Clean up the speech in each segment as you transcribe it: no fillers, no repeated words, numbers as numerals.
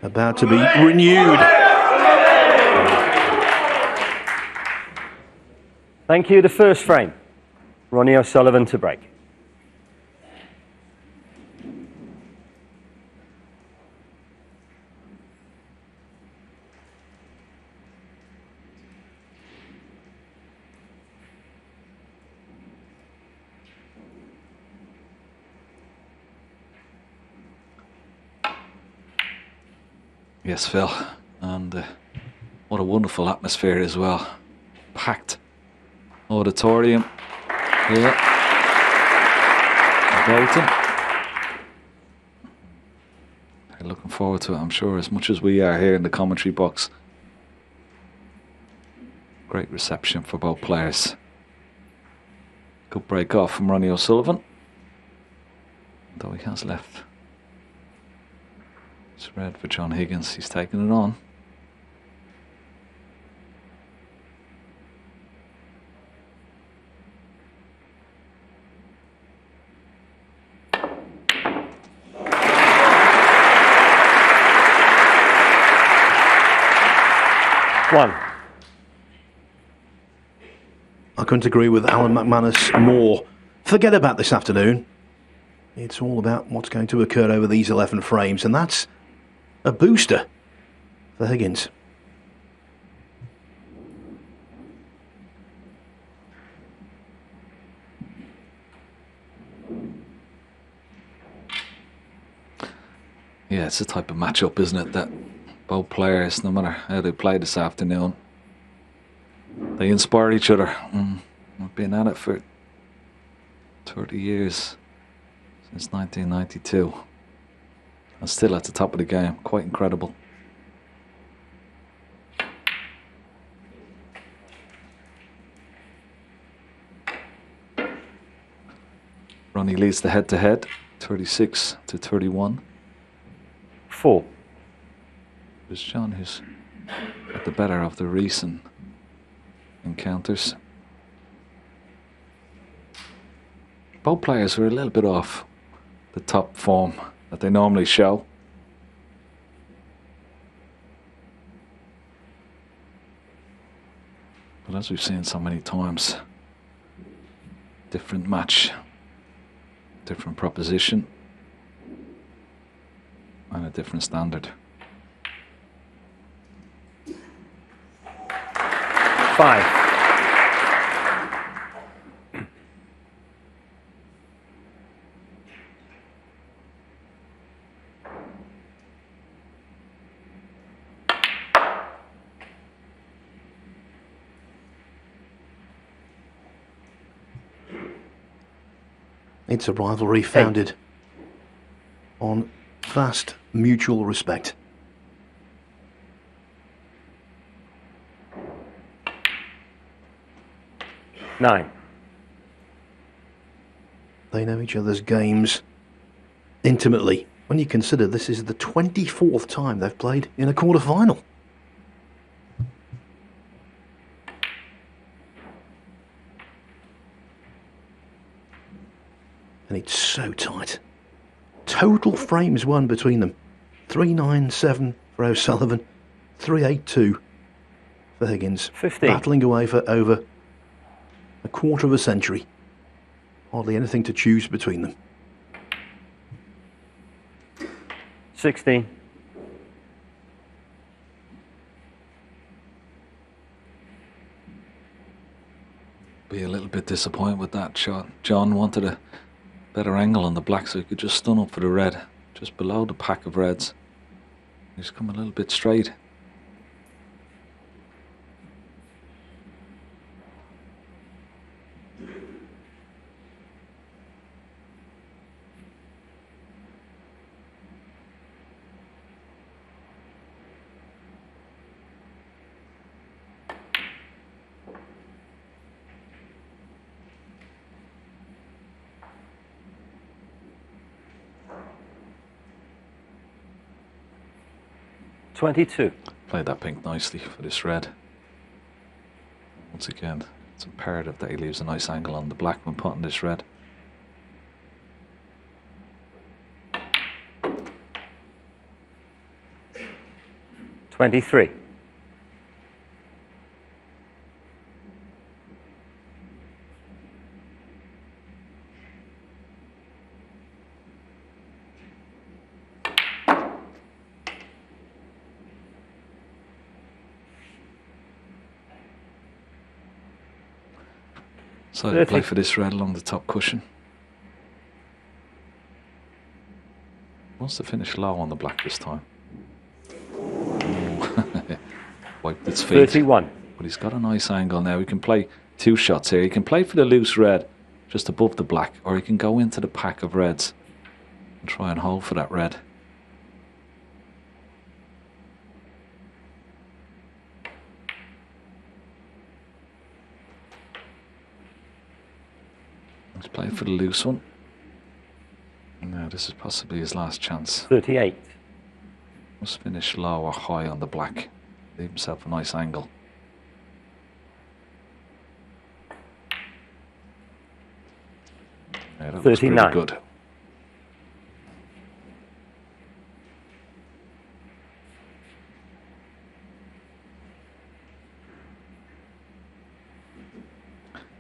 about to be renewed. Thank you. The first frame. Ronnie O'Sullivan to break. Yes, Phil, and what a wonderful atmosphere as well. Packed auditorium here in Bolton. They're looking forward to it, I'm sure, as much as we are here in the commentary box. Great reception for both players. Good break off from Ronnie O'Sullivan, though he has left. It's red for John Higgins. He's taking it on. One. I couldn't agree with Alan McManus more. Forget about this afternoon. It's all about what's going to occur over these 11 frames, and that's a booster for Higgins. Yeah, it's the type of matchup, isn't it, that both players, no matter how they play this afternoon, they inspire each other. We've been at it for 30 years, since 1992. And still at the top of the game. Quite incredible. Ronnie leads the head-to-head, 36-31. 4. It was John who's got the better of the recent encounters. Both players were a little bit off the top form that they normally show. But as we've seen so many times, different match, different proposition, and a different standard. 5. It's a rivalry founded on vast mutual respect. Nine. They know each other's games intimately. When you consider this is the 24th time they've played in a quarter-final. And it's so tight. Total frames won between them. 397 for O'Sullivan, 382 for Higgins. 15. Battling away for over a quarter of a century. Hardly anything to choose between them. 16. Be a little bit disappointed with that shot. John wanted a better angle on the black so he could just stun up for the red, just below the pack of reds. He's come a little bit straight. $22. Played that pink nicely for this red. Once again, it's imperative that he leaves a nice angle on the black when putting this red. 23. So to play for this red along the top cushion. Wants to finish low on the black this time. Wiped its feet. 31. But he's got a nice angle now. He can play two shots here. He can play for the loose red just above the black, or he can go into the pack of reds and try and hold for that red. He's playing for the loose one. Now this is possibly his last chance. 38. Must finish low or high on the black. Leave himself a nice angle. Yeah, that was 39. pretty good.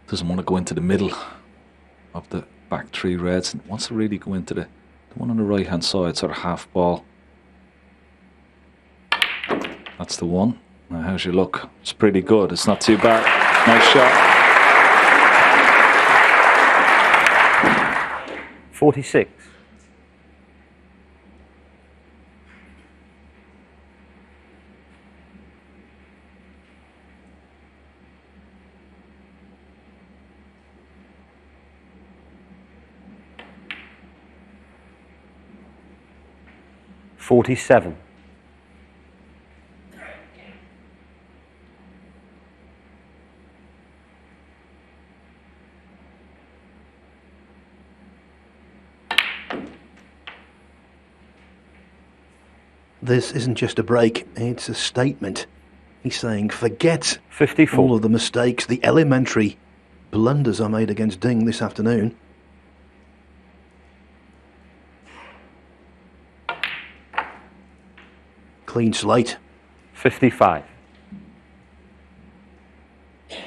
Doesn't want to go into the middle of the back three reds, and wants to really go into the one on the right hand side, sort of half ball. That's the one. Now how's your luck? It's pretty good. It's not too bad. Nice shot. 46. $47. This isn't just a break, it's a statement. He's saying, forget 54. all of the mistakes, the elementary blunders I made against Ding this afternoon. Clean slate. 55. Yeah,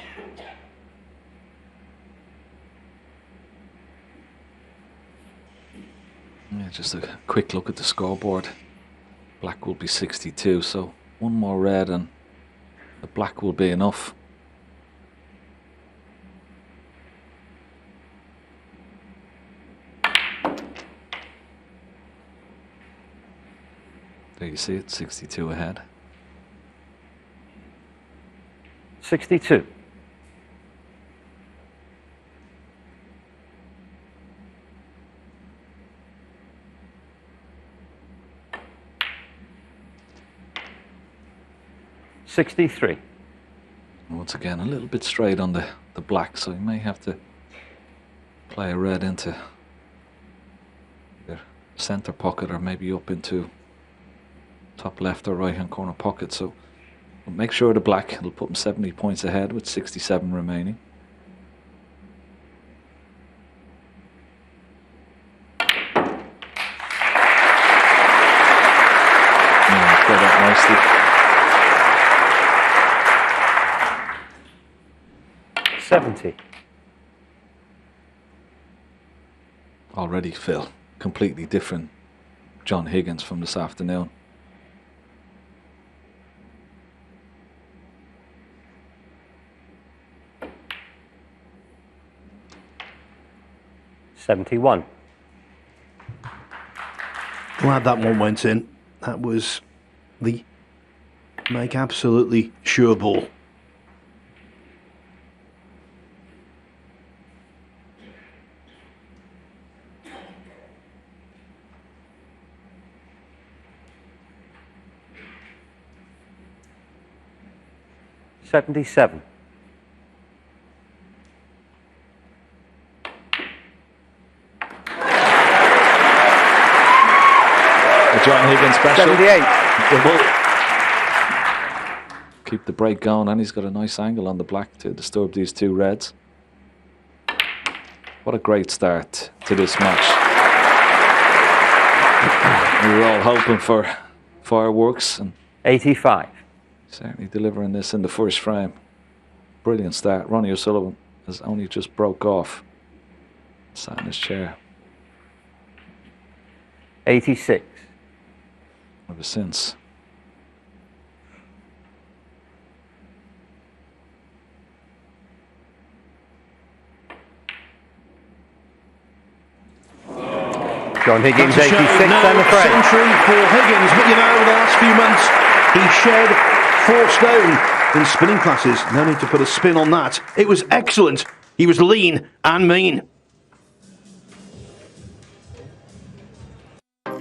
just a quick look at the scoreboard. Black will be 62, so one more red and the black will be enough. There you see it, 62 ahead. 62. $63. Once again, a little bit straight on the black, so you may have to play a red into either center pocket or maybe up into top left or right hand corner pocket. So make sure the black, it'll put him 70 points ahead with 67 remaining. Yeah, play that nicely. 70. Already, Phil, completely different John Higgins from this afternoon. $71. Glad that one went in. That was the make absolutely sure ball. $77. The John Higgins special. 78. Keep the break going, and he's got a nice angle on the black to disturb these two reds. What a great start to this match. We were all hoping for fireworks, and 85. Certainly delivering this in the first frame. Brilliant start. Ronnie O'Sullivan has only just broke off. Sat in his chair. 86. Ever since. John Higgins, That's a 86, shame. I'm No afraid. century for Higgins, but you know, over the last few months, he shed 4 stone in spinning classes. No need to put a spin on that. It was excellent. He was lean and mean.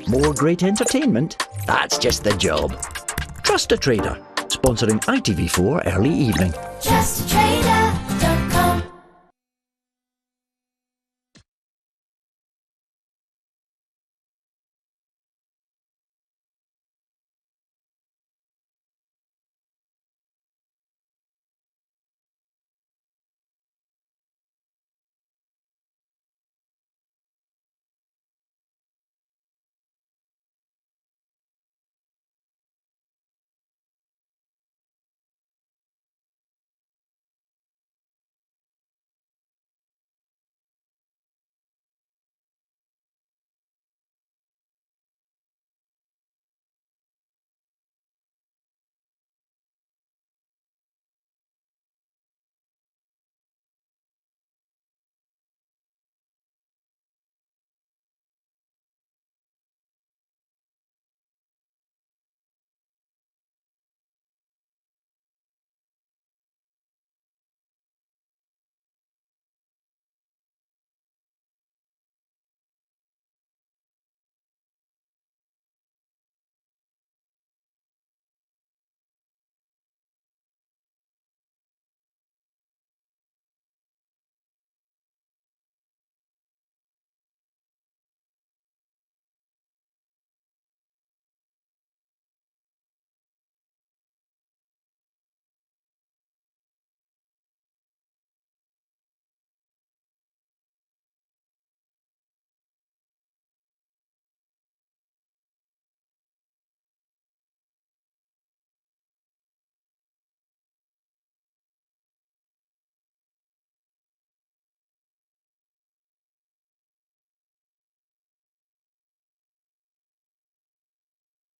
More great entertainment? That's just the job. Trust a Trader, sponsoring ITV4 Early Evening. JustATrader.com.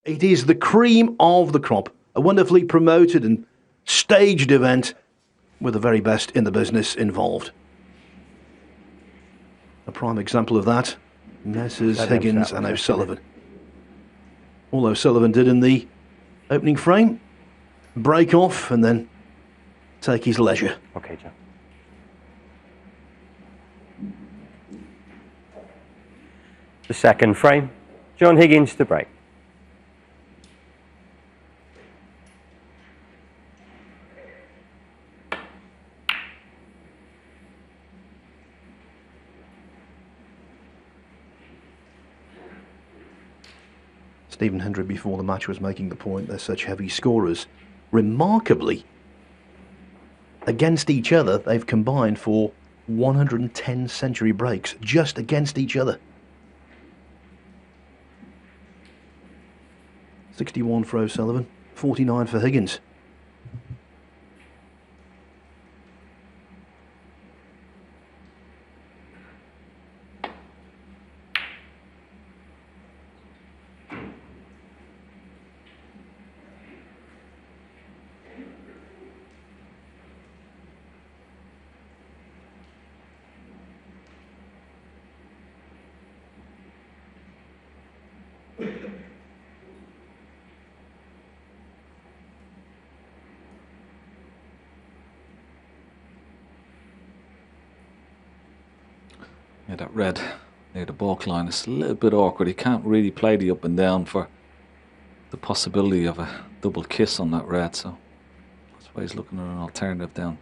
It is the cream of the crop. A wonderfully promoted and staged event with the very best in the business involved. A prime example of that, Messrs. Higgins and O'Sullivan. All O'Sullivan did in the opening frame, break off and then take his leisure. Okay, John. The second frame, John Higgins to break. Stephen Hendry before the match was making the point they're such heavy scorers. Remarkably, against each other, they've combined for 110 century breaks, just against each other. 61 for O'Sullivan, 49 for Higgins. Yeah, that red near the balk line is a little bit awkward. He can't really play the up and down for the possibility of a double kiss on that red, so that's why he's looking at an alternative down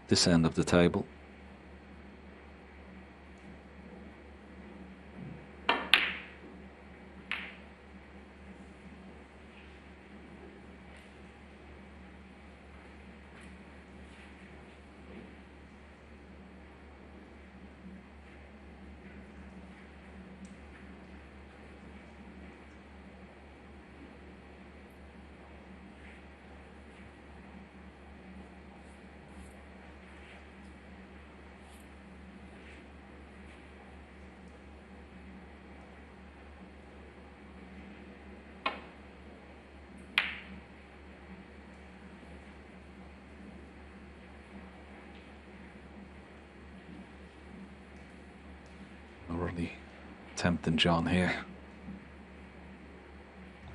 this end of the table. tempting John here.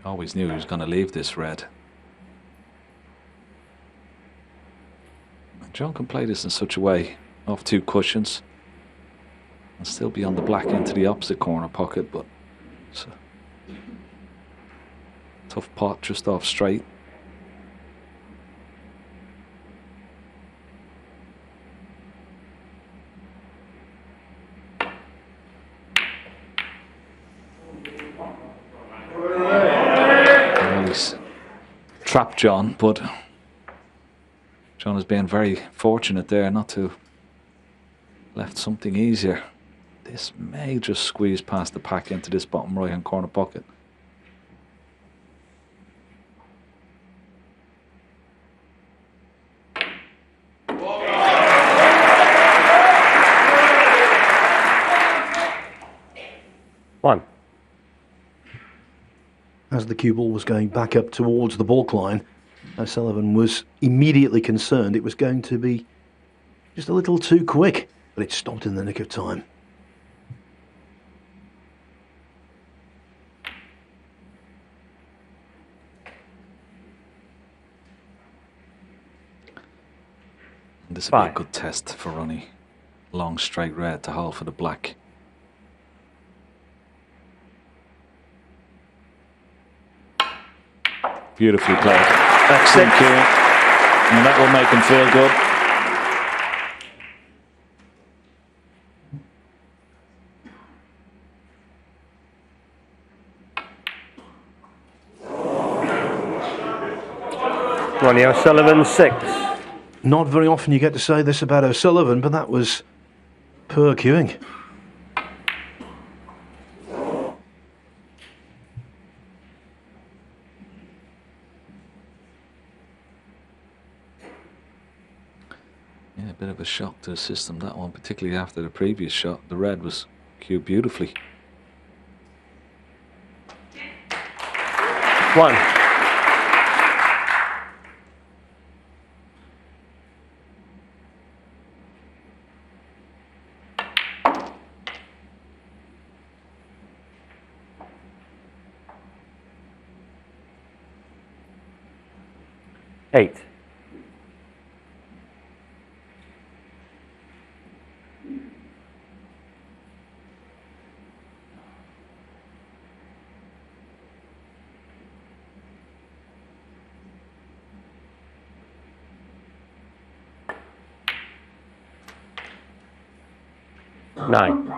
Always knew he was going to leave this red. And John can play this in such a way, off 2 cushions, and still be on the black into the opposite corner pocket, but it's a tough pot just off straight. He's trapped John, but John has been very fortunate there not to left something easier. This may just squeeze past the pack into this bottom right hand corner pocket. One. As the cue ball was going back up towards the balk line, O'Sullivan was immediately concerned it was going to be just a little too quick, but it stopped in the nick of time. This will be a good test for Ronnie. Long straight red to hold for the black. Beautifully played. Excellent cue. And that will make him feel good. Ronnie O'Sullivan, 6. Not very often you get to say this about O'Sullivan, but that was poor cueing. Yeah, a bit of a shock to the system, that one, particularly after the previous shot. The red was cued beautifully. 1. Eight. Nine.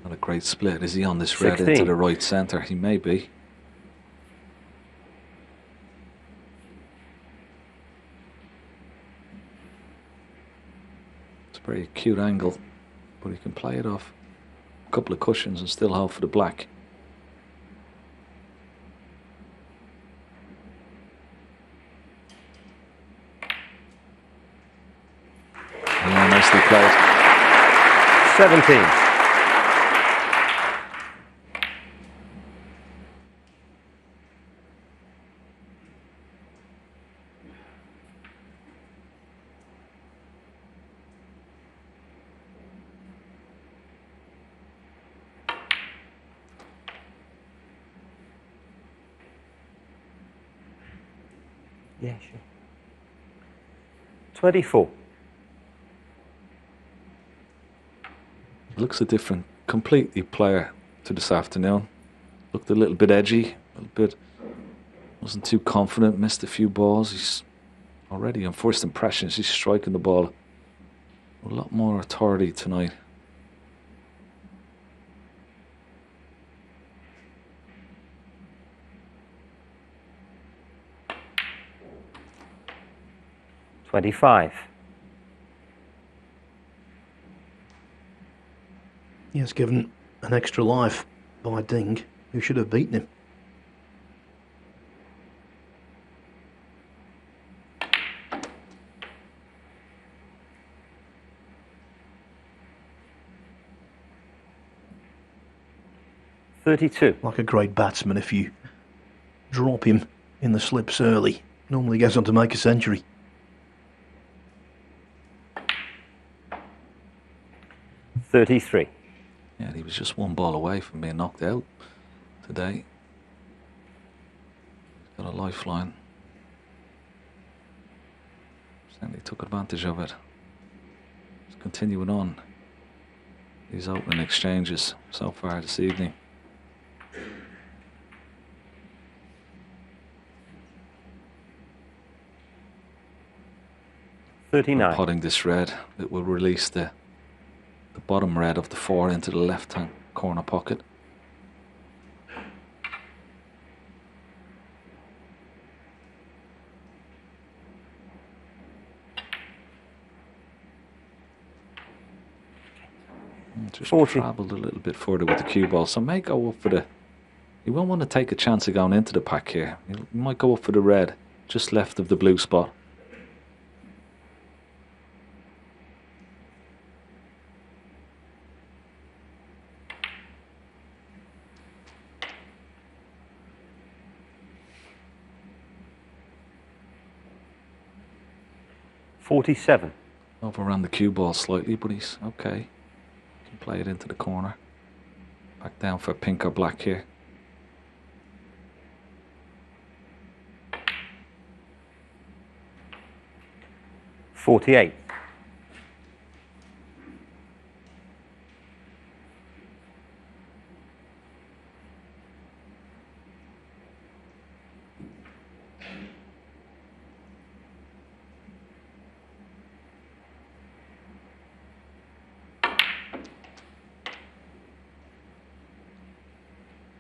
Not a great split. Is he on this red 16. into the right centre? He may be. It's a very cute angle, but he can play it off a couple of cushions and still hold for the black. Yeah, nicely played. 17. Yeah, sure. 24. Looks a different, completely player to this afternoon. Looked a little bit edgy, a little bit, wasn't too confident, missed a few balls. He's already, on first impressions, he's striking the ball with a lot more authority tonight. $25. He has given an extra life by Ding, who should have beaten him. 32. Like a great batsman, if you drop him in the slips early, normally goes on to make a century. 33. Yeah, he was just one ball away from being knocked out today. He's got a lifeline. Certainly took advantage of it. He's continuing on these opening exchanges so far this evening. Potting this red, it will release the bottom red of the 4 into the left-hand corner pocket. Just 40. travelled a little bit further with the cue ball, so may go up for the... You won't want to take a chance of going into the pack here. You might go up for the red, just left of the blue spot. $47. Overran the cue ball slightly, but he's okay. Can play it into the corner. Back down for pink or black here. $48.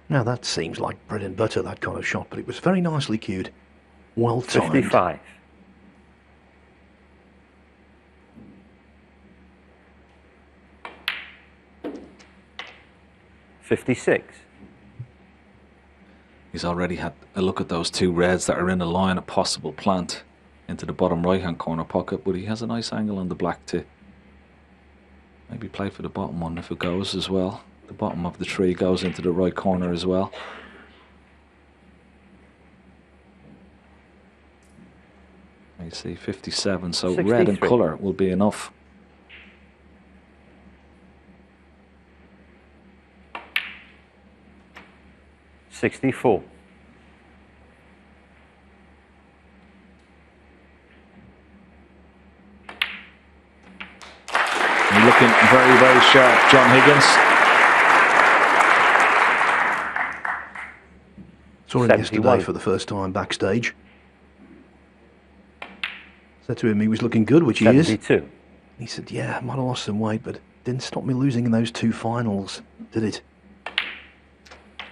Now that seems like bread and butter, that kind of shot, but it was very nicely cued. Well timed. 55. $56. He's already had a look at those 2 reds that are in a line of possible plant into the bottom right hand corner pocket, but he has a nice angle on the black to maybe play for the bottom one if it goes as well. The bottom of the tree goes into the right corner as well. You see 57, so 63. red and colour will be enough. $64. And looking very, very sharp, John Higgins. Saw him 71. yesterday for the first time backstage. Said to him he was looking good, which he is. 72. He said, yeah, I might have lost some weight, but didn't stop me losing in those 2 finals, did it?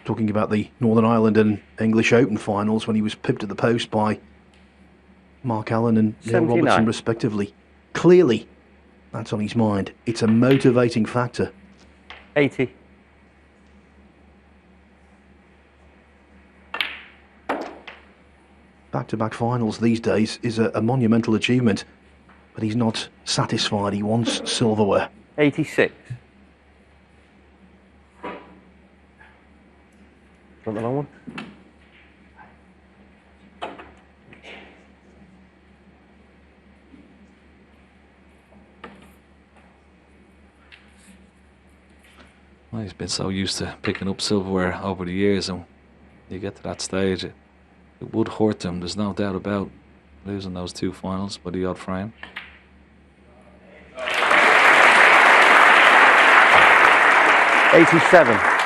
Talking about the Northern Ireland and English Open finals when he was pipped at the post by Mark Allen and Neil 79. Robertson respectively. Clearly, that's on his mind. It's a motivating factor. 80. Back-to-back finals these days is a monumental achievement, but he's not satisfied. He wants silverware. 86. Want the long one? Well, he's been so used to picking up silverware over the years, and you get to that stage, it would hurt him. There's no doubt about losing those 2 finals by the odd frame. $87.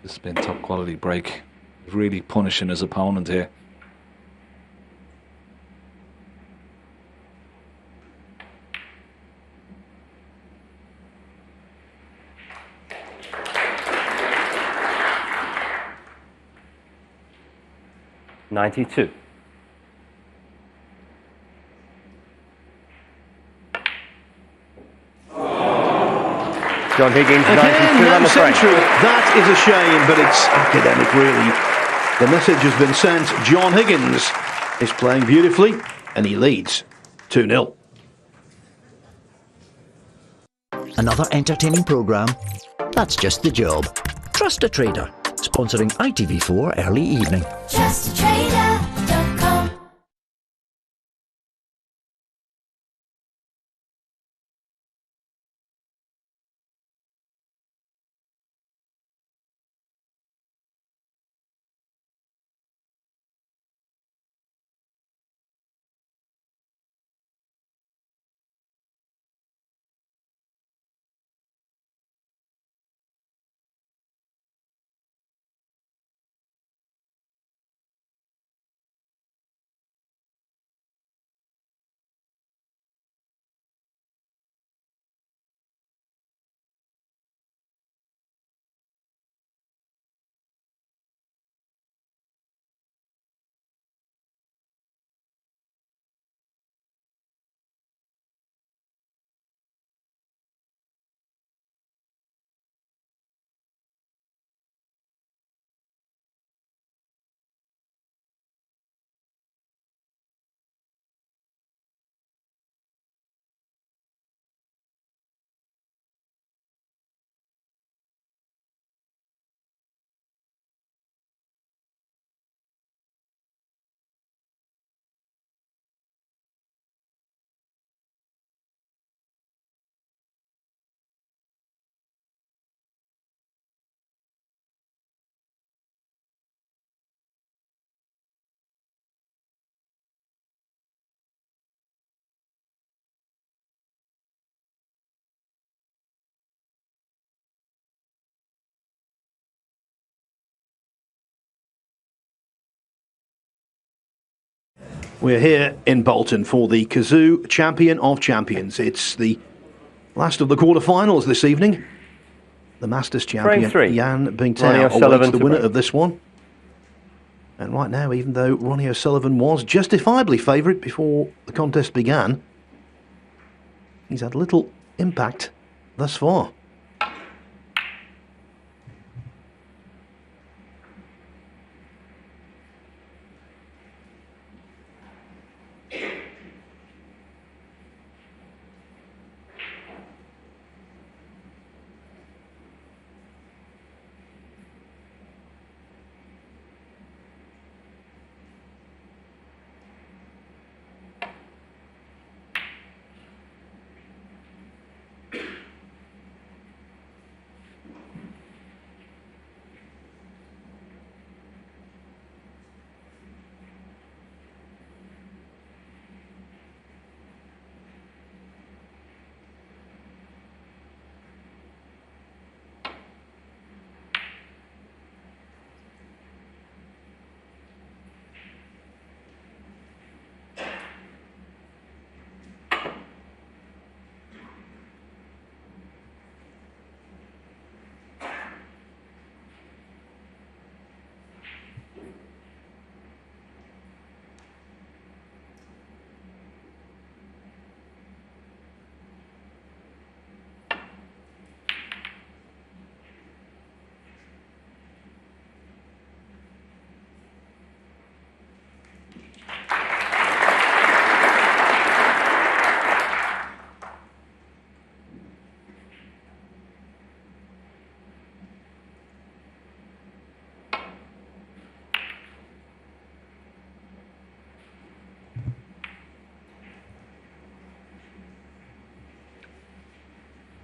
This has been top quality break. Really punishing his opponent here. $92. John Higgins, 92 Again, on no the frame. century. That is a shame, but it's academic, really. The message has been sent. John Higgins is playing beautifully, and he leads 2-0. Another entertaining programme that's just the job. Trust a Trader, sponsoring ITV4 Early Evening. TrustATrader.com. We're here in Bolton for the Kazoo Champion of Champions. It's the last of the quarterfinals this evening. The Masters champion, Frame 3. Jan Ronnie Bingtao, O'Sullivan awaits the to winner break. of this one. And right now, even though Ronnie O'Sullivan was justifiably favourite before the contest began, he's had little impact thus far.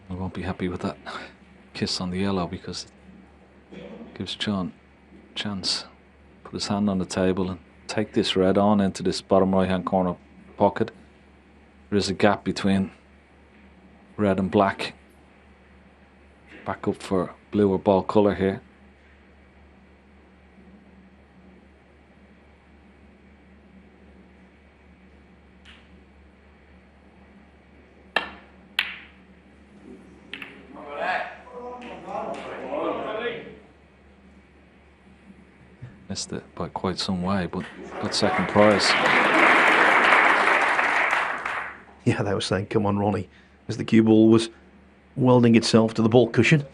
I won't be happy with that kiss on the yellow because it gives John a chance. Put his hand on the table and take this red on into this bottom right hand corner pocket. There is a gap between red and black. Back up for blue or ball colour here. Missed it by quite some way, but got second prize. Yeah, they were saying, come on, Ronnie, as the cue ball was welding itself to the ball cushion.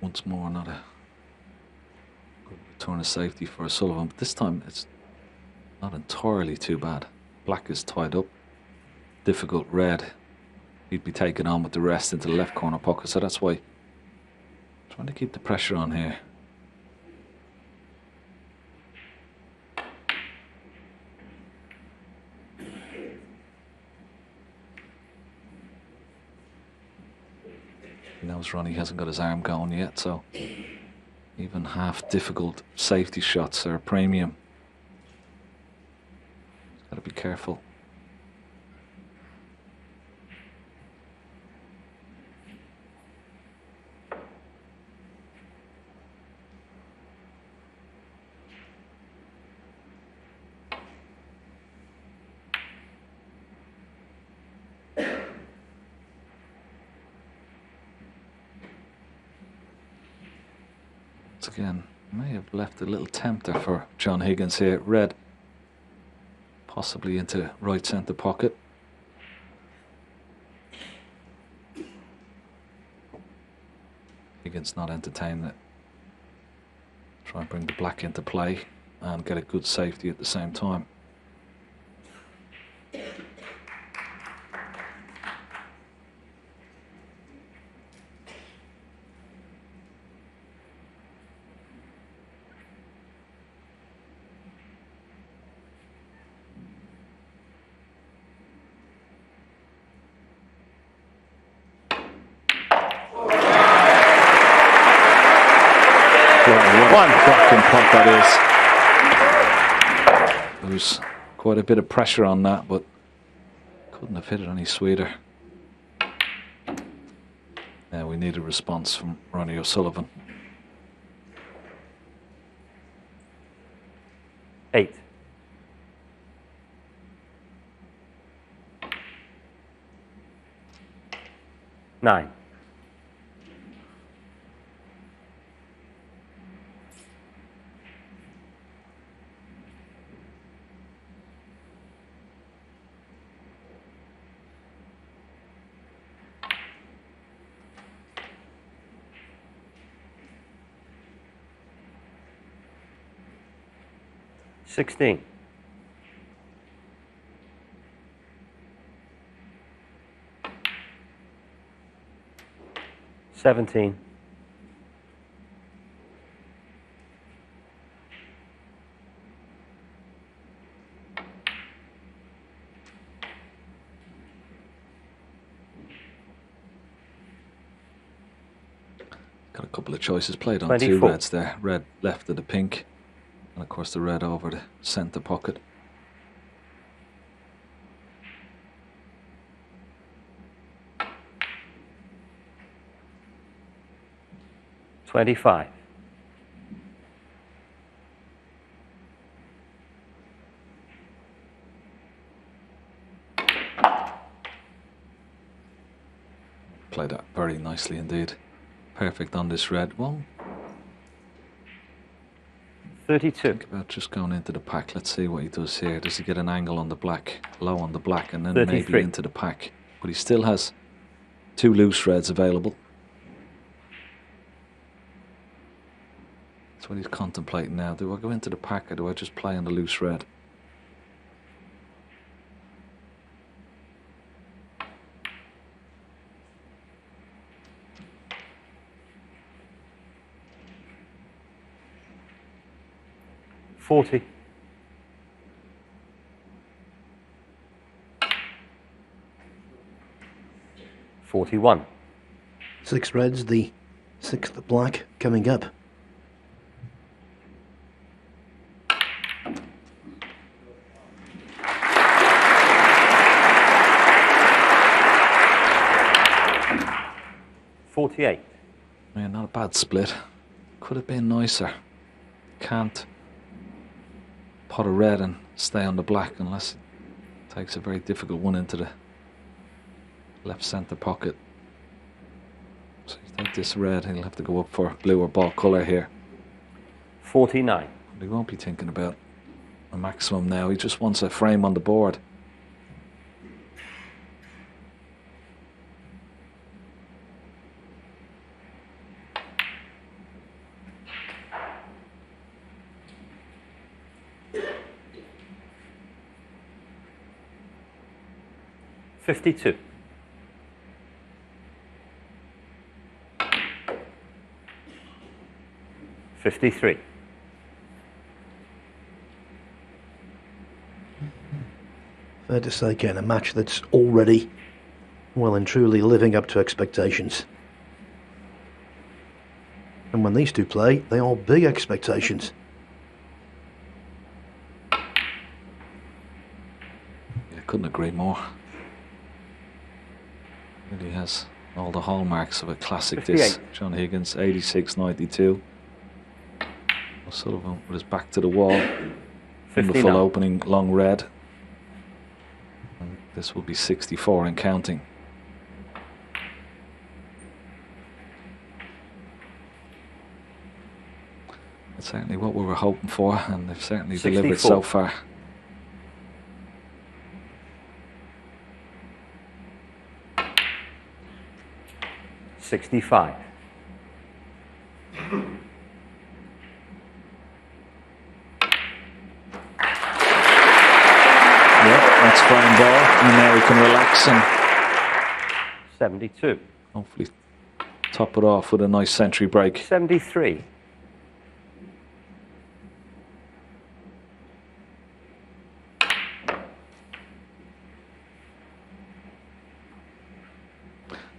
once more, not a good return of safety for O'Sullivan, but this time it's not entirely too bad. Black is tied up. Difficult red. He'd be taken on with the rest into the left corner pocket, so that's why trying to keep the pressure on here. He knows Ronnie hasn't got his arm going yet, so even half difficult safety shots are a premium. He's got to be careful. Again, may have left a little tempter for John Higgins here. Red possibly into right centre pocket. Higgins not entertaining it. Try and bring the black into play and get a good safety at the same time. Pot that is. There was quite a bit of pressure on that, but couldn't have hit it any sweeter. Now we need a response from Ronnie O'Sullivan. 8. 9. 16. 17. 'Got a couple of choices played on 24. two reds there. Red left of the pink, and of course the red over the centre pocket. $25. Played that very nicely indeed. Perfect on this red. Well, 32. think about just going into the pack. Let's see what he does here. Does he get an angle on the black, low on the black, and then 33. maybe into the pack? But he still has two loose reds available. That's what he's contemplating now. Do I go into the pack or do I just play on the loose red? $40. 41. 6 reds, the 6th black coming up. $48. Yeah, not a bad split. Could have been nicer. Can't pot a red and stay on the black unless it takes a very difficult one into the left centre pocket. So you take this red, he'll have to go up for blue or ball colour here. 49. But he won't be thinking about a maximum now. He just wants a frame on the board. 52. $53. Fair to say, Ken, a match that's already well and truly living up to expectations. And when these two play, they are big expectations. Yeah, couldn't agree more. Really has all the hallmarks of a classic. 58. This John Higgins, 86-92. O'Sullivan with his back to the wall. Wonderful opening, long red. And this will be 64 and counting. It's certainly what we were hoping for, and they've certainly 64. delivered so far. $65. That's fine ball, and now we can relax and 72. hopefully top it off with a nice century break. 73.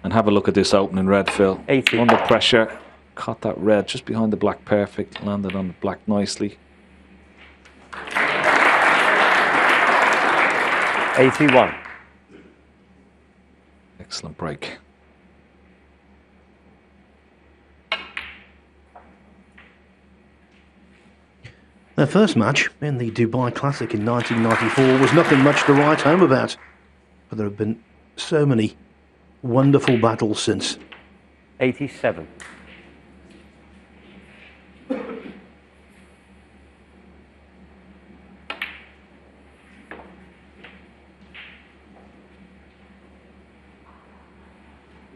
And have a look at this opening red, Phil. 80. Under pressure, caught that red just behind the black perfect, landed on the black nicely. 81. Excellent break. Their first match in the Dubai Classic in 1994 was nothing much to write home about, but there have been so many wonderful battles since. 87.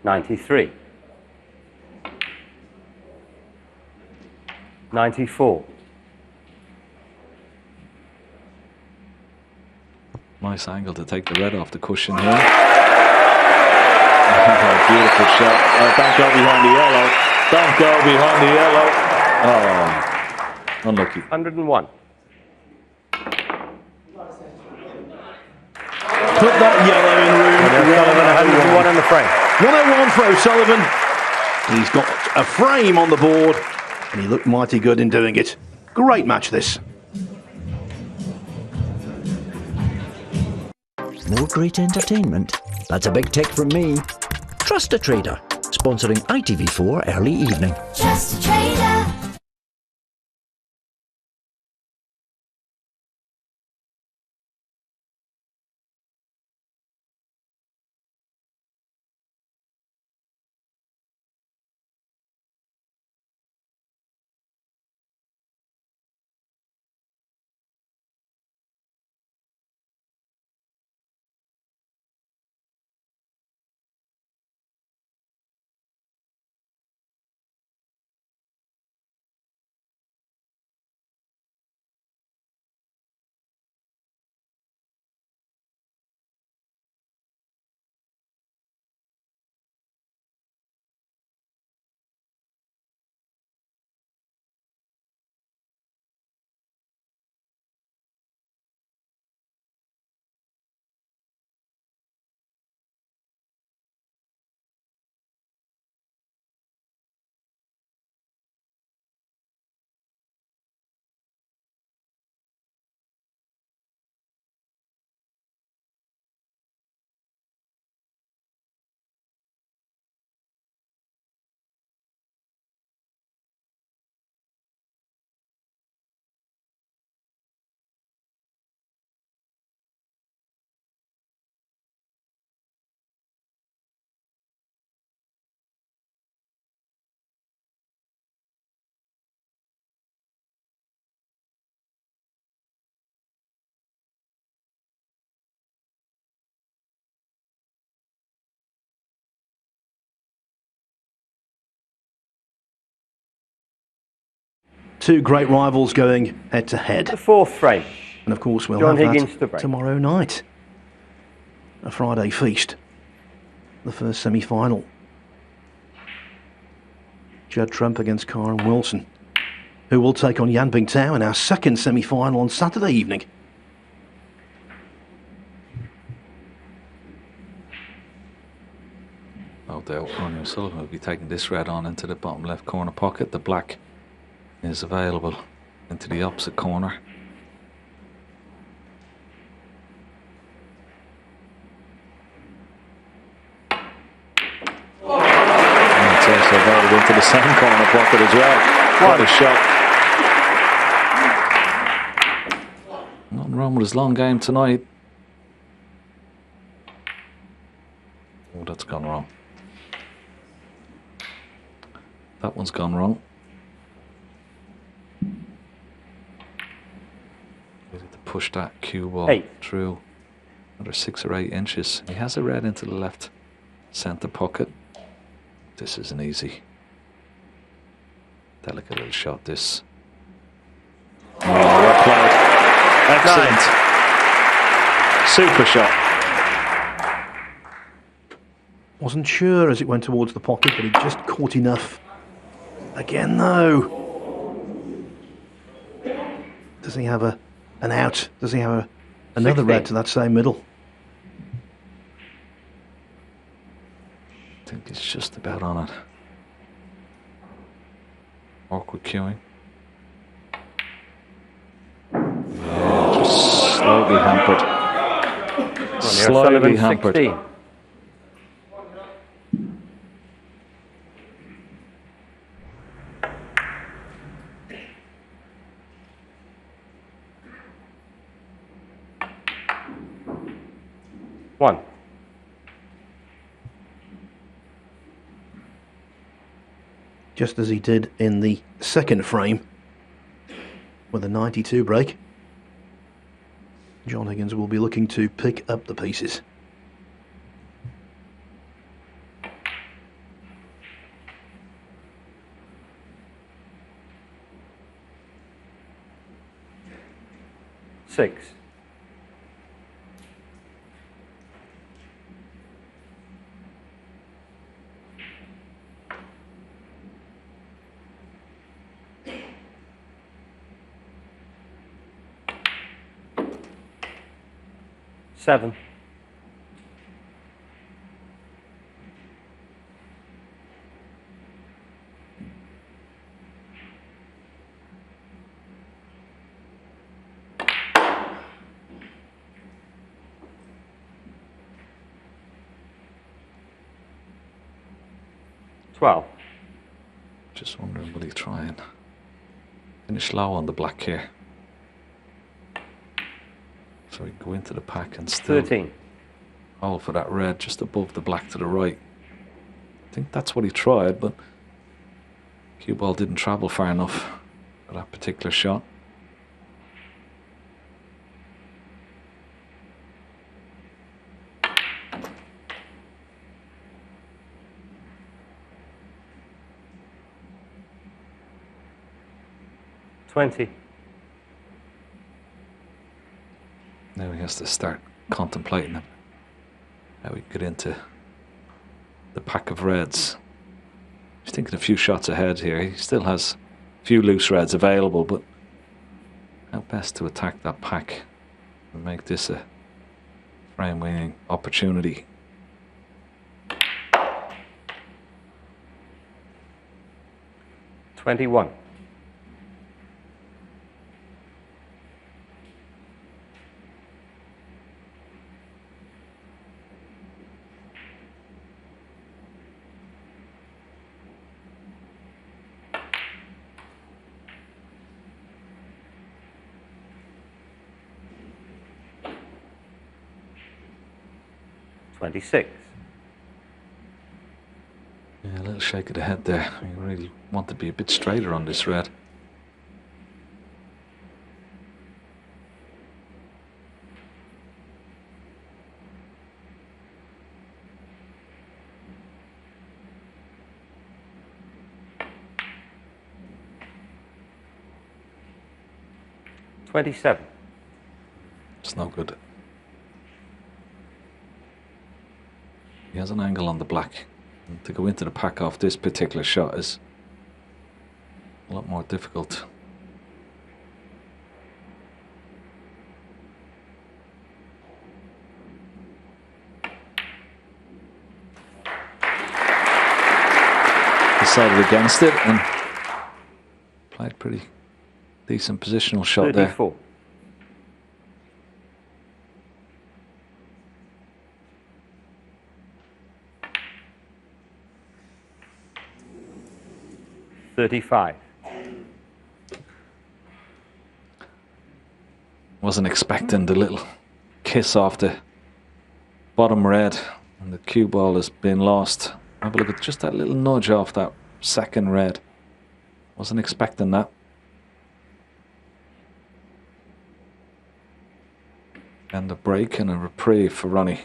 $93. 94. Nice angle to take the red off the cushion here. Beautiful shot. Oh, don't go behind the yellow. Don't go behind the yellow. Oh, unlucky. 101. Put that yellow in room. 101 on the frame. 101 for O'Sullivan. He's got a frame on the board, and he looked mighty good in doing it. Great match, this. More great entertainment? That's a big tick from me. Trust a Trader, sponsoring ITV4 early evening. Just a trader. Two great rivals going head to head. The fourth frame. And of course we'll John have Higgins to that break. tomorrow night. a Friday feast. The first semi-final. Judd Trump against Kyron Wilson, who will take on Yan Bingtao in our second semi-final on Saturday evening. No doubt Ronnie O'Sullivan will be taking this red on into the bottom left corner pocket. The black is available into the opposite corner. And it's also available into the same corner pocket as well. What a shot. Nothing wrong with his long game tonight. Oh, that's gone wrong. That one's gone wrong. Needed to push that cue ball through another 6 or 8 inches. He has a red into the left centre pocket. This isn't easy. Delicate little shot, this. Oh, well played. Excellent. Super shot. Wasn't sure as it went towards the pocket, but it just caught enough. Again, though. Does he have an out? Does he have another 16. red to that same middle? I think he's just about on it. Awkward cueing. Yeah, just slowly hampered. Slightly hampered. 16. One. Just as he did in the second frame with a 92 break. John Higgins will be looking to pick up the pieces. Six. Seven. Twelve. Just wondering, will he try and finish low on the black here? So he can go into the pack and still 13. hold for that red just above the black to the right. I think that's what he tried, but cue ball didn't travel far enough for that particular shot. $20. Now he has to start contemplating how he could get into the pack of reds. He's thinking a few shots ahead here. He still has a few loose reds available, but how best to attack that pack and make this a frame-winning opportunity. $21. $26. Yeah, a little shake of the head there. I really want to be a bit straighter on this red. $27. It's no good. He has an angle on the black. And to go into the pack off this particular shot is a lot more difficult. Decided against it and played pretty decent positional shot 34. there. $35. Wasn't expecting the little kiss off the bottom red, and the cue ball has been lost. Have a look at just that little nudge off that second red. Wasn't expecting that. And a break and a reprieve for Ronnie.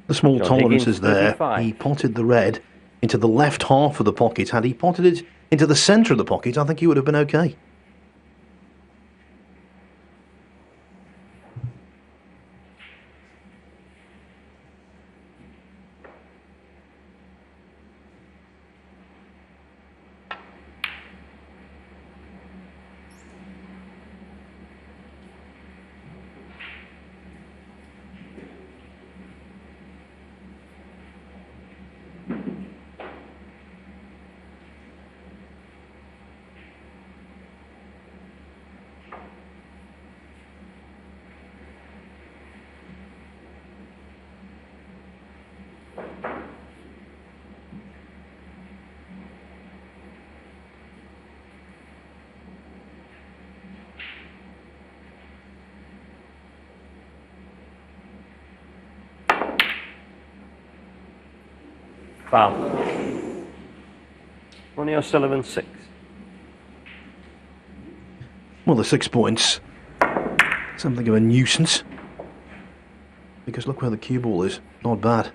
The small John tolerances Higgins, there. 35. He potted the red into the left half of the pocket. Had he potted it into the centre of the pocket, I think he would have been okay. Foul. Ronnie O'Sullivan 6. Well, the 6 points, something of a nuisance. Because look where the cue ball is. Not bad.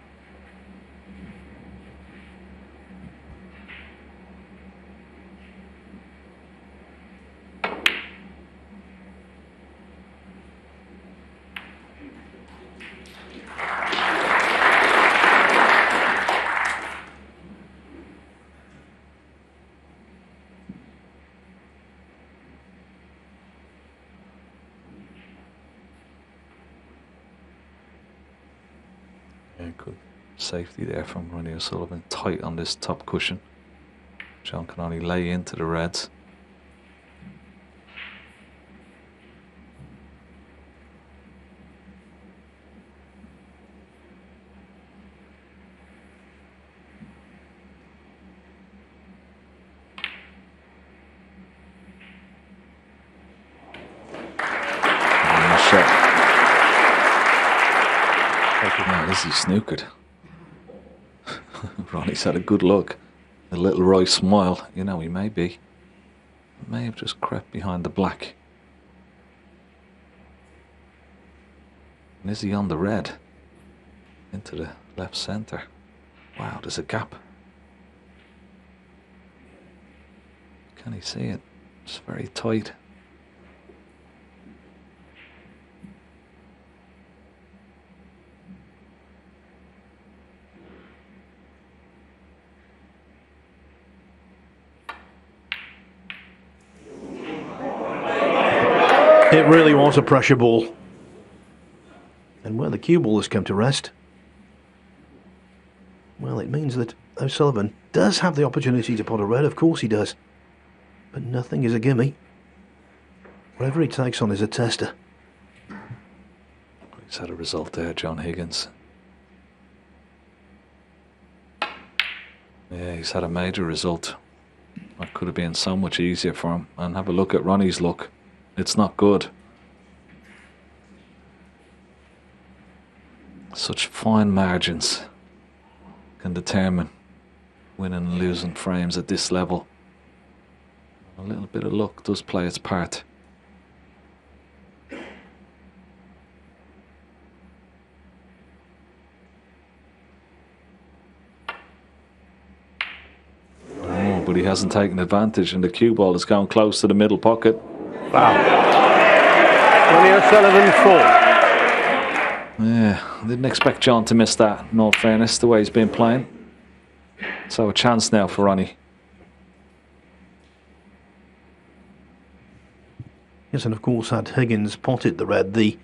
Good safety there from Ronnie O'Sullivan. Tight on this top cushion. John can only lay into the reds. Is he snookered? Ronnie's had a good look. A little wry smile. You know, he may have just crept behind the black. And is he on the red? Into the left centre. Wow, there's a gap. Can he see it? It's very tight. It really was a pressure ball. And where the cue ball has come to rest, well, it means that O'Sullivan does have the opportunity to pot a red. Of course he does. But nothing is a gimme. Whatever he takes on is a tester. He's had a result there, John Higgins. Yeah, he's had a major result. That could have been so much easier for him. And have a look at Ronnie's look. It's not good. Such fine margins can determine winning and losing frames at this level. A little bit of luck does play its part. Oh, but he hasn't taken advantage, and the cue ball has gone close to the middle pocket. Wow. Ronnie O'Sullivan 4. Yeah, I didn't expect John to miss that, in all fairness, the way he's been playing. So a chance now for Ronnie. Yes, and of course, had Higgins potted the red, the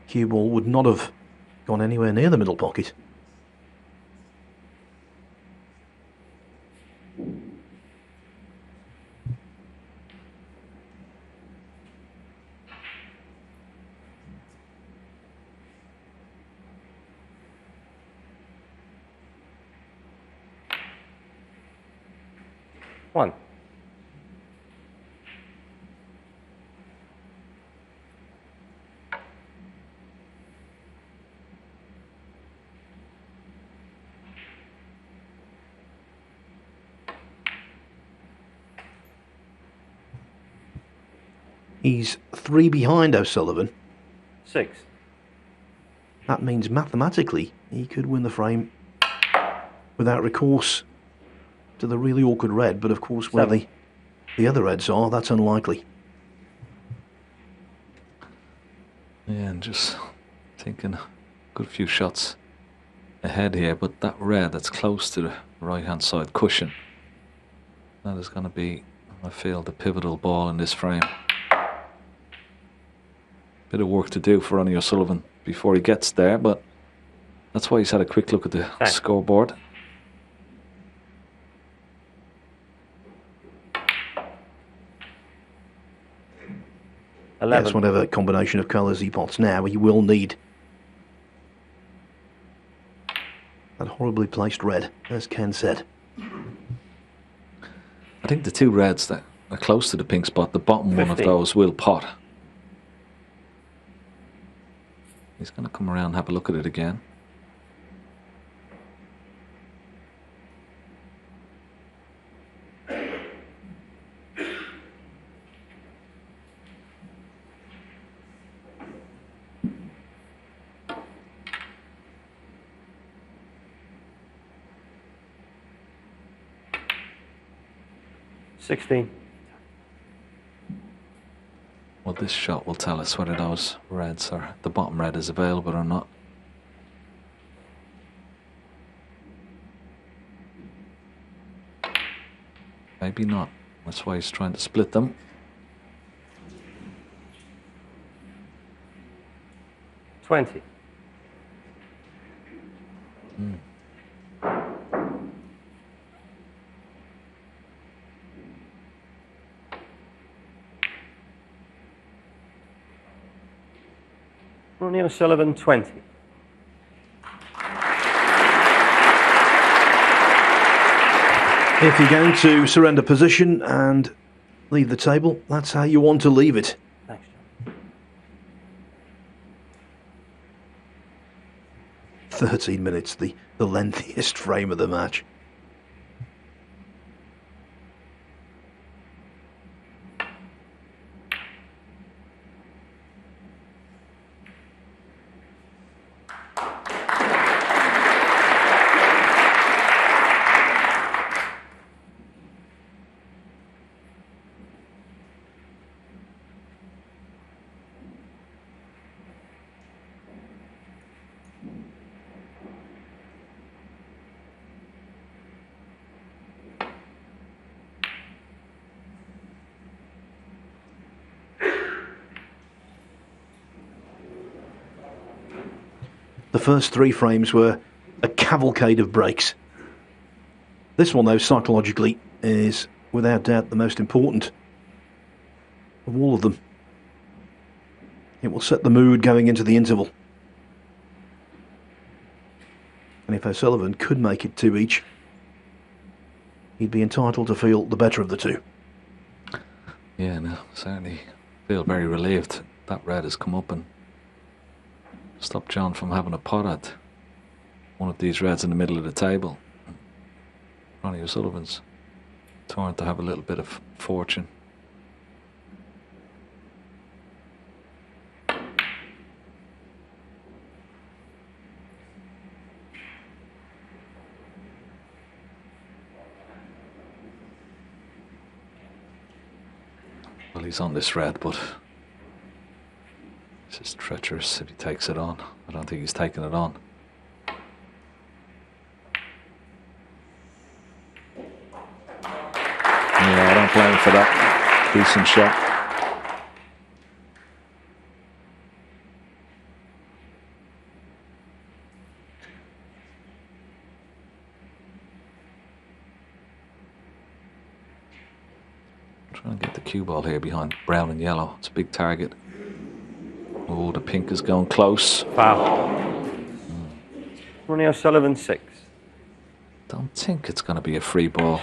cue ball would not have gone anywhere near the middle pocket. One. He's 3 behind O'Sullivan. 6. That means mathematically he could win the frame without recourse to the really awkward red, but of course where the other reds are, that's unlikely. Yeah, and just thinking a good few shots ahead here, but that red that's close to the right hand side cushion, that is going to be, I feel, the pivotal ball in this frame. Bit of work to do for Ronnie O'Sullivan before he gets there, but that's why he's had a quick look at the scoreboard. Yes, whatever combination of colours he pots now, he will need that horribly placed red, as Ken said. I think the two reds that are close to the pink spot, the bottom 50. one of those will pot. He's going to come around and have a look at it again. Well, this shot will tell us whether those reds or the bottom red is available or not. Maybe not. That's why he's trying to split them. $20. Ronnie O'Sullivan, 20. If you're going to surrender position and leave the table, that's how you want to leave it. Thanks, John. 13 minutes, the lengthiest frame of the match. The first 3 frames were a cavalcade of breaks. This one, though, psychologically, is without doubt the most important of all of them. It will set the mood going into the interval. And if O'Sullivan could make it 2 each, he'd be entitled to feel the better of the two. Yeah, no, certainly feel very relieved that red has come up and stop John from having a pot at one of these reds in the middle of the table. Ronnie O'Sullivan's torn to have a little bit of fortune. Well, he's on this red, but it's Just treacherous if he takes it on. I don't think he's taking it on. Yeah, I don't blame him for that. Decent shot. Trying to get the cue ball here behind brown and yellow. It's a big target. Oh, the pink is going close. Foul. Ronnie O'Sullivan 6. Don't think it's going to be a free ball.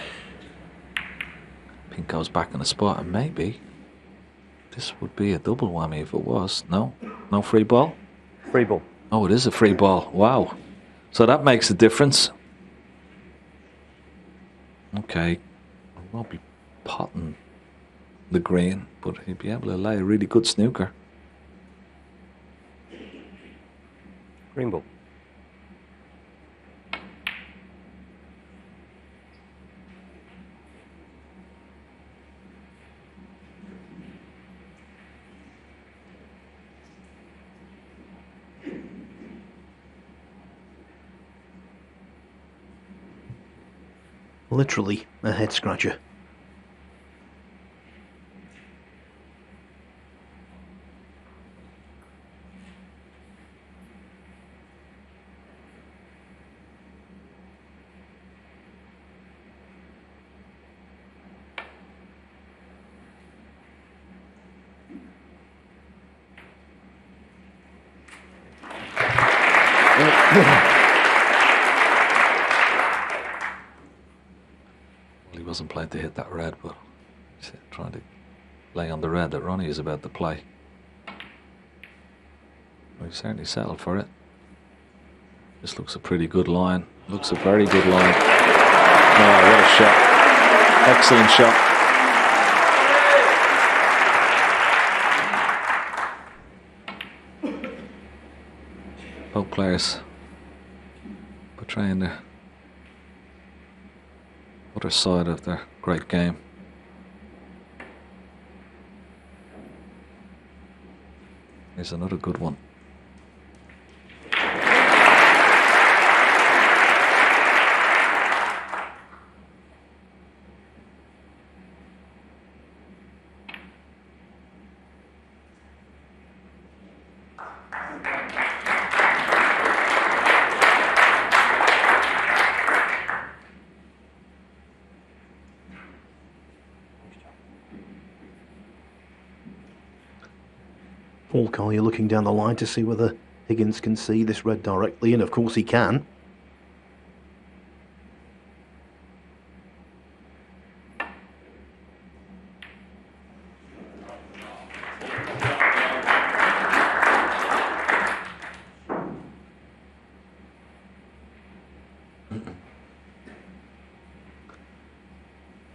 Pink goes back in the spot, and maybe this would be a double whammy if it was. No? No free ball? Free ball. Oh, it is a free ball. Wow. So that makes a difference. Okay. I won't be potting the green, but he'd be able to lay a really good snooker. Green ball. Literally a head scratcher. Well, he wasn't playing to hit that red, but he's trying to lay on the red that Ronnie is about to play. Well, he certainly settled for it. This looks a pretty good line. Looks a very good line. Oh, what a shot. Excellent shot. Both players portraying the other side of their great game. Here's another good one. Paul Collier looking down the line to see whether Higgins can see this red directly, and of course he can.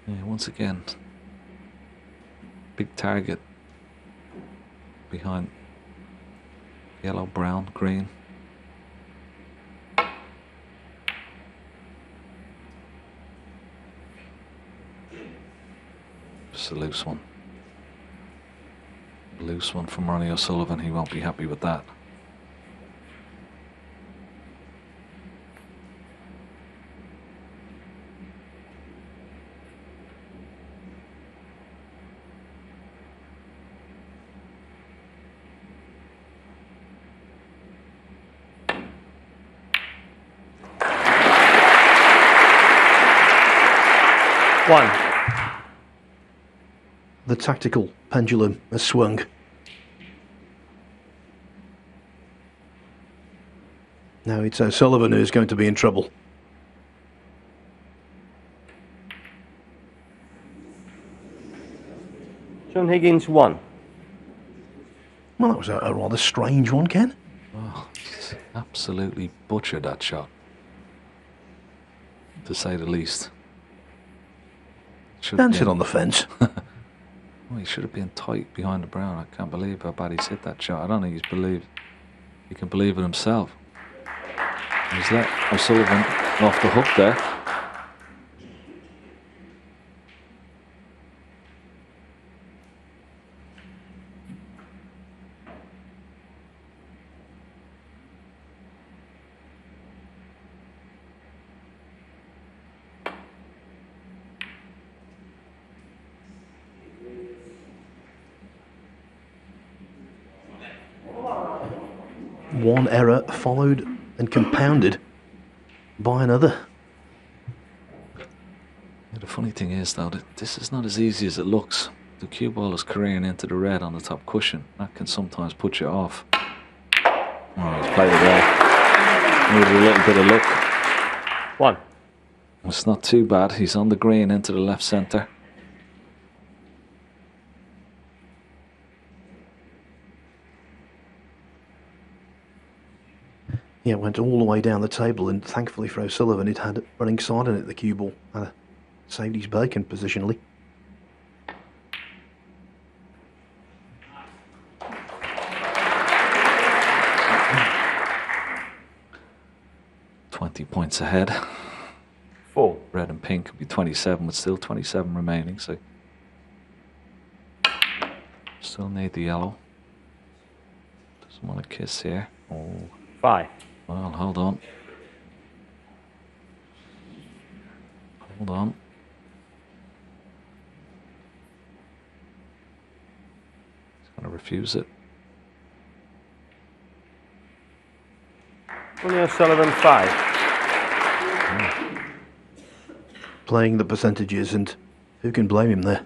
Yeah, once again, big target behind yellow, brown, green. Just a loose one. Loose one from Ronnie O'Sullivan. He won't be happy with that. One. The tactical pendulum has swung. Now it's O'Sullivan who's going to be in trouble. John Higgins 1. Well, that was a rather strange one, Ken. Oh, absolutely butchered that shot, to say the least. Dancing on the fence. Well, he should have been tight behind the brown. I can't believe how bad he's hit that shot. I don't think he can believe it himself. He's let O'Sullivan off the hook there. one error followed and compounded by another. Yeah, the funny thing is, though, that this is not as easy as it looks. The cue ball is careering into the red on the top cushion. That can sometimes put you off. Oh, he's played it well. Needed a little bit of luck. 1. It's not too bad. He's on the green into the left centre. Yeah, it went all the way down the table, and thankfully for O'Sullivan, it had running side on it, the cue ball. Saved his bacon positionally. Points ahead. 4. Red and pink could be 27, but still 27 remaining, so still need the yellow. Doesn't want to kiss here. Oh, 5. well, hold on. Hold on. He's going to refuse it. Ronnie O'Sullivan, 5. Playing the percentages, and who can blame him there?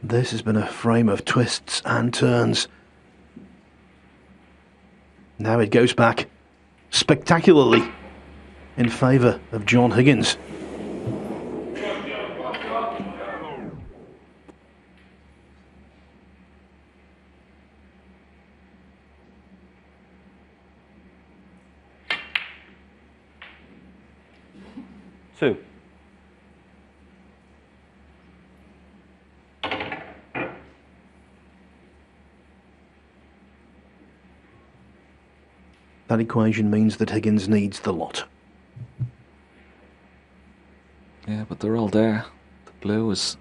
This has been a frame of twists and turns. Now it goes back spectacularly in favour of John Higgins. Two. That equation means that Higgins needs the lot. Yeah, but they're all there. The blue is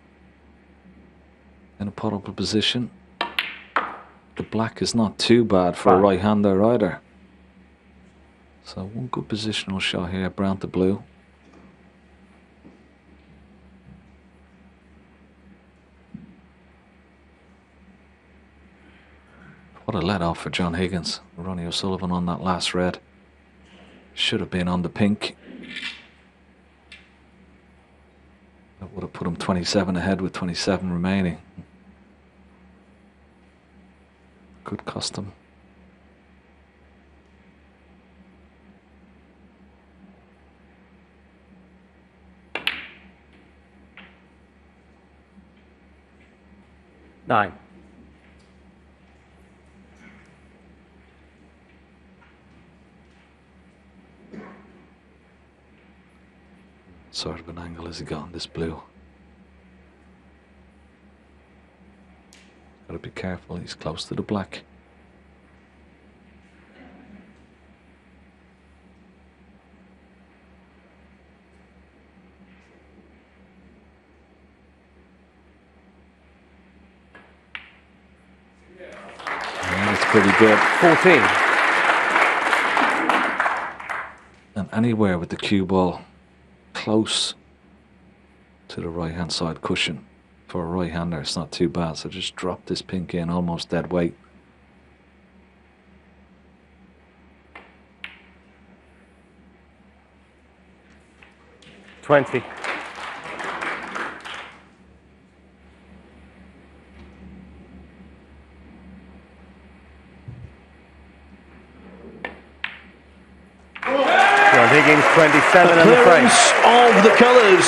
in a potable position. The black is not too bad for a right-hander either. So one good positional shot here, brown to blue. What a let-off for John Higgins. Ronnie O'Sullivan on that last red. Should have been on the pink. That would have put him 27 ahead with 27 remaining. Could cost him. Nine. Sort of an angle has he got on this blue? Got to be careful, he's close to the black. Yeah, that's pretty good. 14. And anywhere with the cue ball close to the right hand side cushion for a right hander, it's not too bad. So just drop this pink in almost dead weight. $20. John Higgins, 27 and the frame. Clearance of the colours,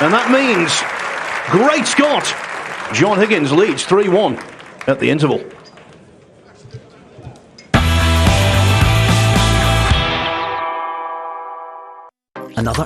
and that means great Scott. John Higgins leads 3-1 at the interval. Another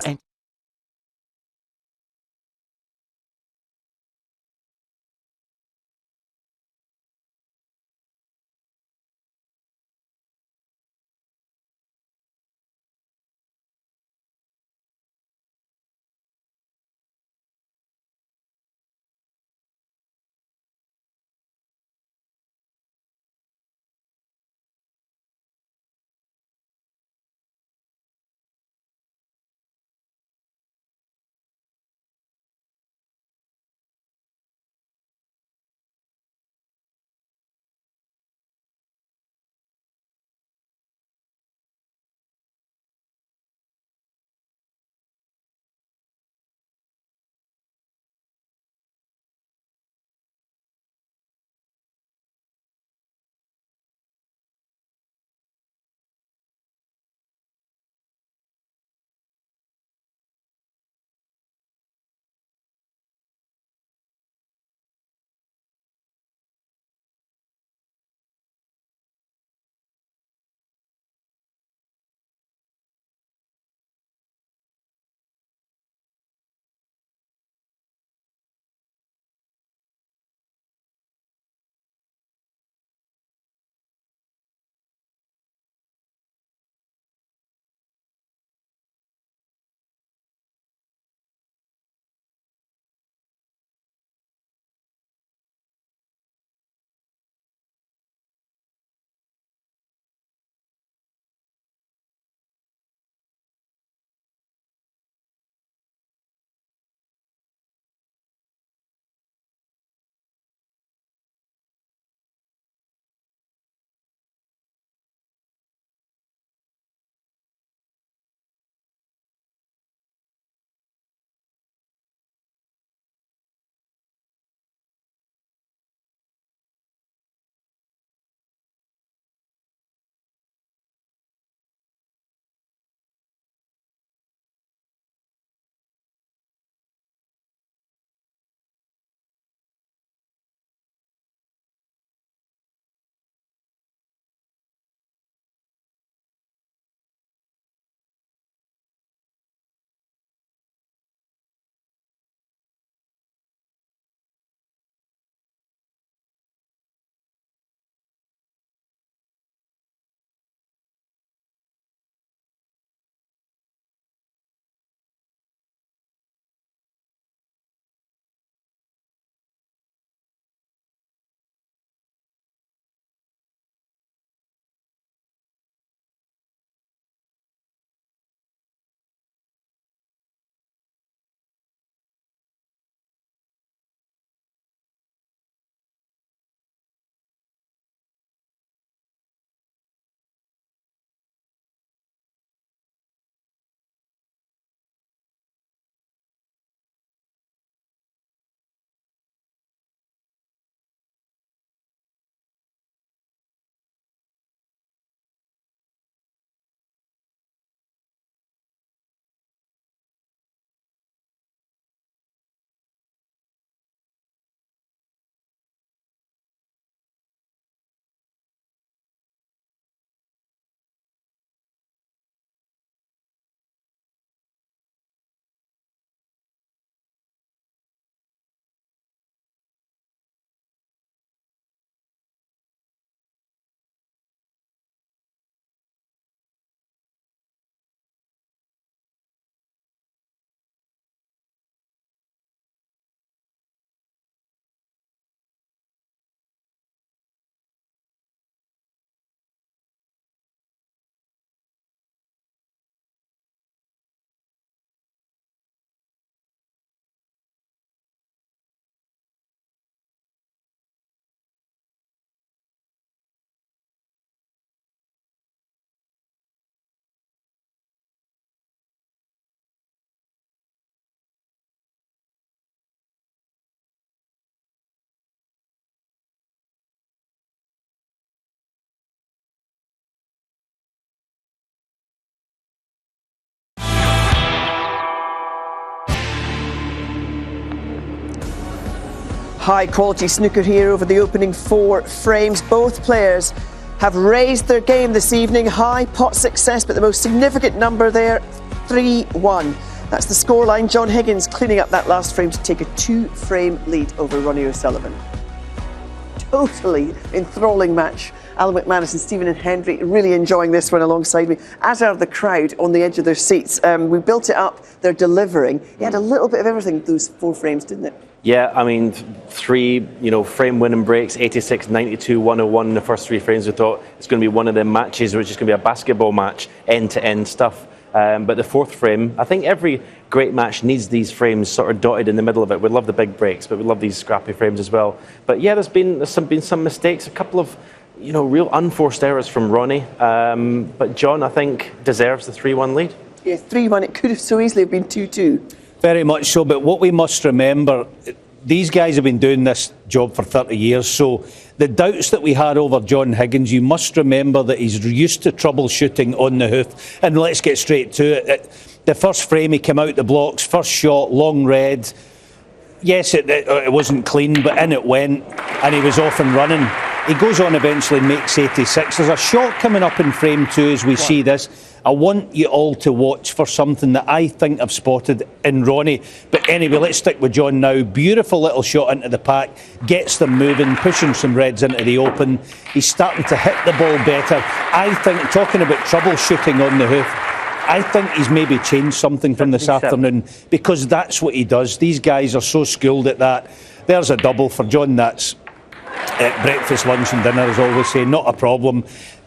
high quality snooker here over the opening 4 frames. Both players have raised their game this evening. High pot success, but the most significant number there 3-1. That's the scoreline. John Higgins cleaning up that last frame to take a 2-frame lead over Ronnie O'Sullivan. Totally enthralling match. Alan McManus and Stephen and Hendry really enjoying this one alongside me, as are the crowd on the edge of their seats. We built it up, they're delivering. It had a little bit of everything, those 4 frames, didn't it? Yeah, I mean, 3, frame winning breaks, 86, 92, 101 in the first 3 frames. We thought it's going to be one of them matches, which is going to be a basketball match, end-to-end stuff. But the 4th frame, I think every great match needs these frames sort of dotted in the middle of it. We love the big breaks, but we love these scrappy frames as well. But yeah, there's been some mistakes, a couple of real unforced errors from Ronnie. But John, I think, deserves the 3-1 lead. Yeah, 3-1. It could have so easily have been 2-2. Very much so, but what we must remember, these guys have been doing this job for 30 years, so the doubts that we had over John Higgins, you must remember that he's used to troubleshooting on the hoof. And let's get straight to it. The first frame, he came out the blocks, first shot, long red. Yes, it wasn't clean, but in it went, and he was off and running. He goes on eventually, makes 86. There's a shot coming up in frame 2 as we see this. I want you all to watch for something that I think I've spotted in Ronnie. But anyway, let's stick with John now. Beautiful little shot into the pack, gets them moving, pushing some reds into the open. He's starting to hit the ball better. I think, talking about troubleshooting on the hoof, I think he's maybe changed something from this afternoon, because that's what he does. These guys are so skilled at that. There's a double for John. That's breakfast, lunch and dinner, as I always say, not a problem.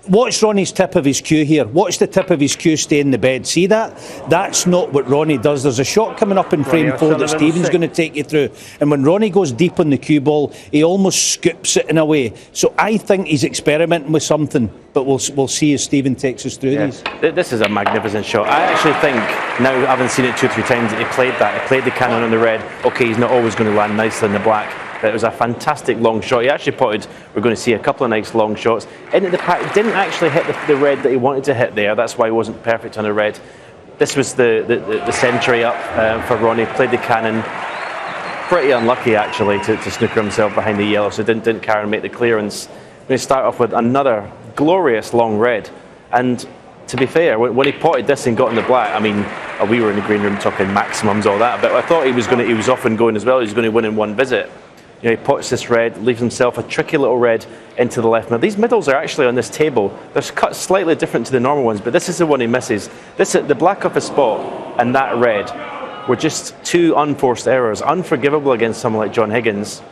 Watch Ronnie's tip of his cue here. Watch the tip of his cue stay in the bed. See that? That's not what Ronnie does. There's a shot coming up in frame 4 that Stephen's going to take you through. And when Ronnie goes deep on the cue ball, he almost scoops it in a way. So I think he's experimenting with something. But we'll see as Stephen takes us through these. This is a magnificent shot. I actually think, now having seen it 2 or 3 times, he played that. He played the cannon on the red. OK, he's not always going to land nicely in the black. But it was a fantastic long shot. He actually potted, we're going to see a couple of nice long shots. Into the pack, didn't actually hit the red that he wanted to hit there. That's why he wasn't perfect on the red. This was the century up for Ronnie. Played the cannon. Pretty unlucky, actually, to snooker himself behind the yellow, so didn't carry and make the clearance. We're going to start off with another glorious long red. And to be fair, when he potted this and got in the black, I mean, we were in the green room talking maximums, all that, but I thought he was off and going as well. He was going to win in one visit. He pots this red, leaves himself a tricky little red into the left. Now, these middles are actually on this table. They're cut slightly different to the normal ones, but this is the one he misses. The black off a spot and that red were just 2 unforced errors, unforgivable against someone like John Higgins.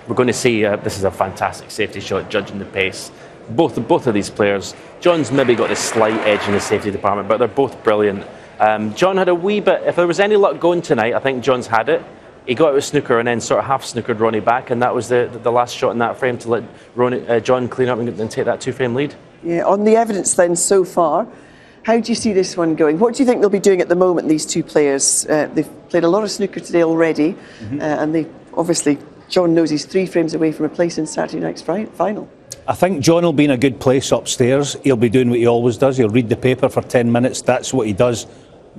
We're going to see, this is a fantastic safety shot, judging the pace. Both of these players, John's maybe got a slight edge in the safety department, but they're both brilliant. John had a wee bit, if there was any luck going tonight, I think John's had it. He got out of snooker and then sort of half snookered Ronnie back, and that was the last shot in that frame to let John clean up and take that 2-frame lead. Yeah, on the evidence then so far, how do you see this one going? What do you think they'll be doing at the moment, these 2 players? They've played a lot of snooker today already, and they obviously, John knows he's 3 frames away from a place in Saturday night's final. I think John will be in a good place upstairs. He'll be doing what he always does. He'll read the paper for 10 minutes. That's what he does.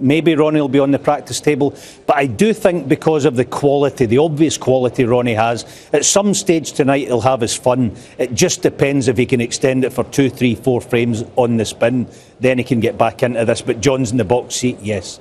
Maybe Ronnie will be on the practice table, but I do think because of the quality, the obvious quality Ronnie has, at some stage tonight he'll have his fun. It just depends if he can extend it for 2, 3, 4 frames on the spin. Then he can get back into this. But John's in the box seat, yes.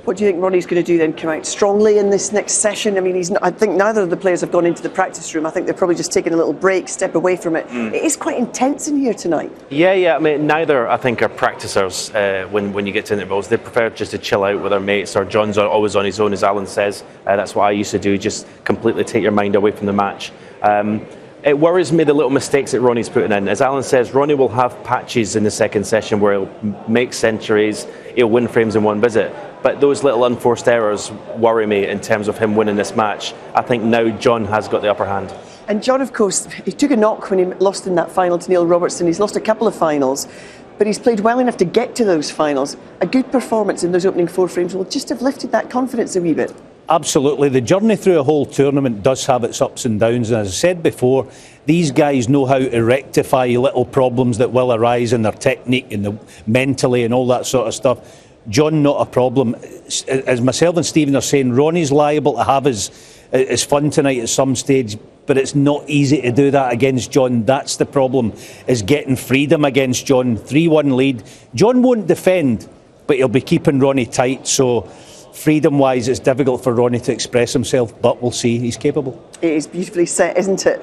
What do you think Ronnie's going to do then? Come out strongly in this next session? I mean, I think neither of the players have gone into the practice room. I think they're probably just taking a little break, step away from it. It is quite intense in here tonight. Yeah. I mean, neither, I think, are practicers when you get to intervals. They prefer just to chill out with their mates, or John's always on his own, as Alan says. That's what I used to do, just completely take your mind away from the match. It worries me the little mistakes that Ronnie's putting in. As Alan says, Ronnie will have patches in the second session where he'll make centuries, he'll win frames in one visit. But those little unforced errors worry me in terms of him winning this match. I think now John has got the upper hand. And John, of course, he took a knock when he lost in that final to Neil Robertson. He's lost a couple of finals, but he's played well enough to get to those finals. A good performance in those opening 4 frames will just have lifted that confidence a wee bit. Absolutely. The journey through a whole tournament does have its ups and downs, and as I said before, these guys know how to rectify little problems that will arise in their technique and mentally and all that sort of stuff. John, not a problem. As myself and Stephen are saying, Ronnie's liable to have his fun tonight at some stage, but it's not easy to do that against John. That's the problem, is getting freedom against John. 3-1 lead. John won't defend. but he'll be keeping Ronnie tight, so freedom-wise it's difficult for Ronnie to express himself, but we'll see, he's capable. It is beautifully set, isn't it?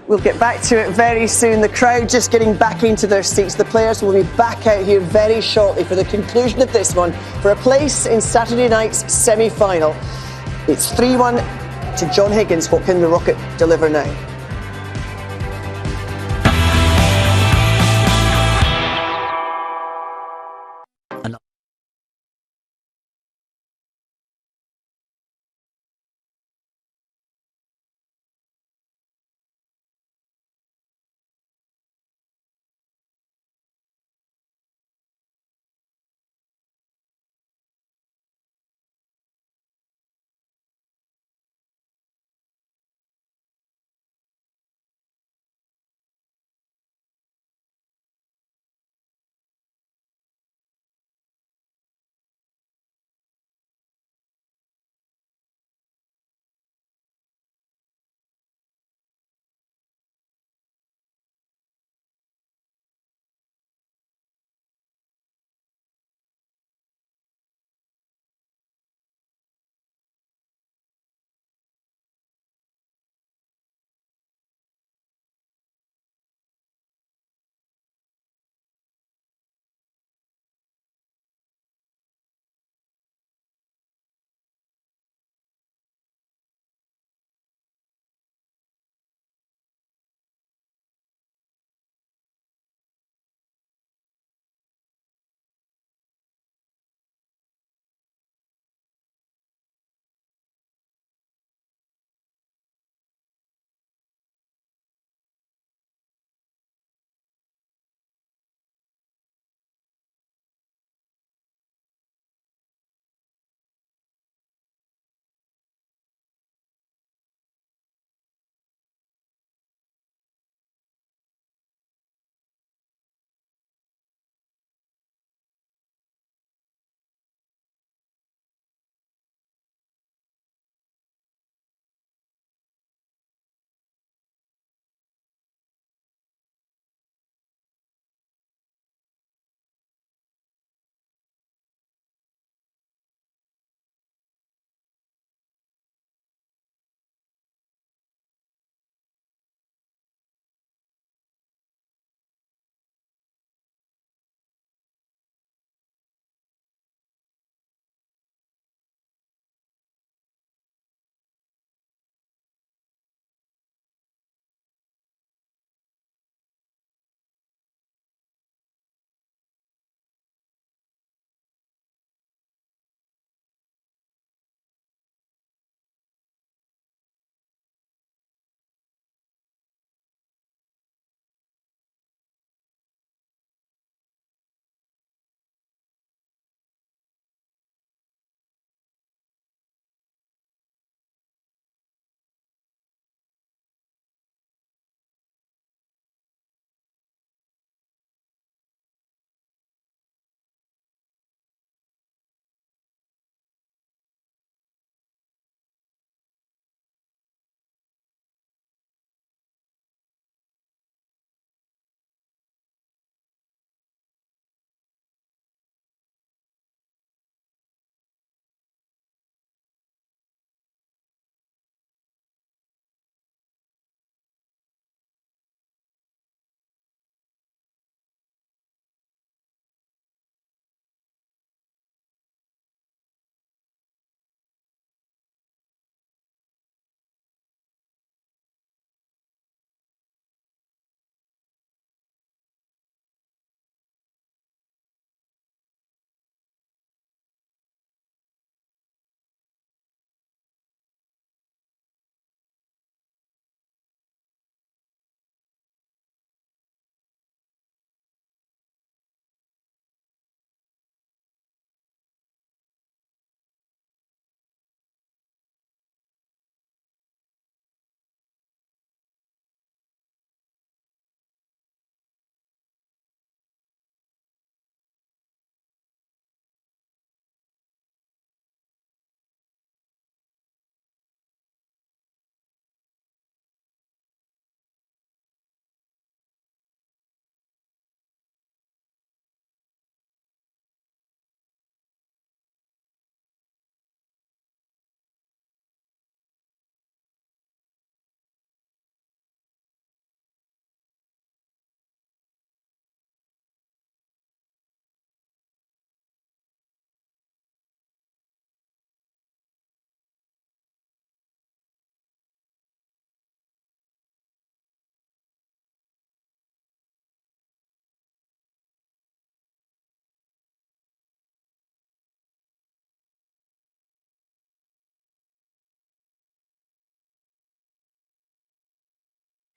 We'll get back to it very soon. The crowd just getting back into their seats. The players will be back out here very shortly for the conclusion of this one for a place in Saturday night's semi-final. It's 3-1 to John Higgins. What can the Rocket deliver now?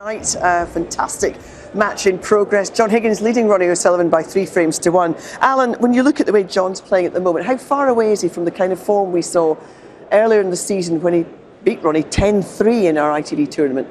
Right, fantastic match in progress. John Higgins leading Ronnie O'Sullivan by 3 frames to 1. Alan, when you look at the way John's playing at the moment, how far away is he from the kind of form we saw earlier in the season when he beat Ronnie 10-3 in our ITV tournament?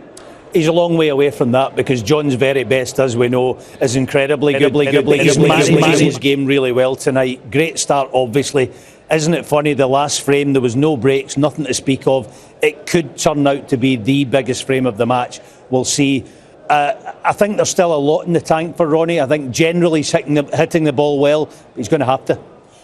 He's a long way away from that because John's very best, as we know, is incredibly good. He's managed his game really well tonight. Great start, obviously. Isn't it funny, the last frame, there was no breaks, nothing to speak of. It could turn out to be the biggest frame of the match. We'll see. I think there's still a lot in the tank for Ronnie. I think generally he's hitting the ball well, but he's going to have to.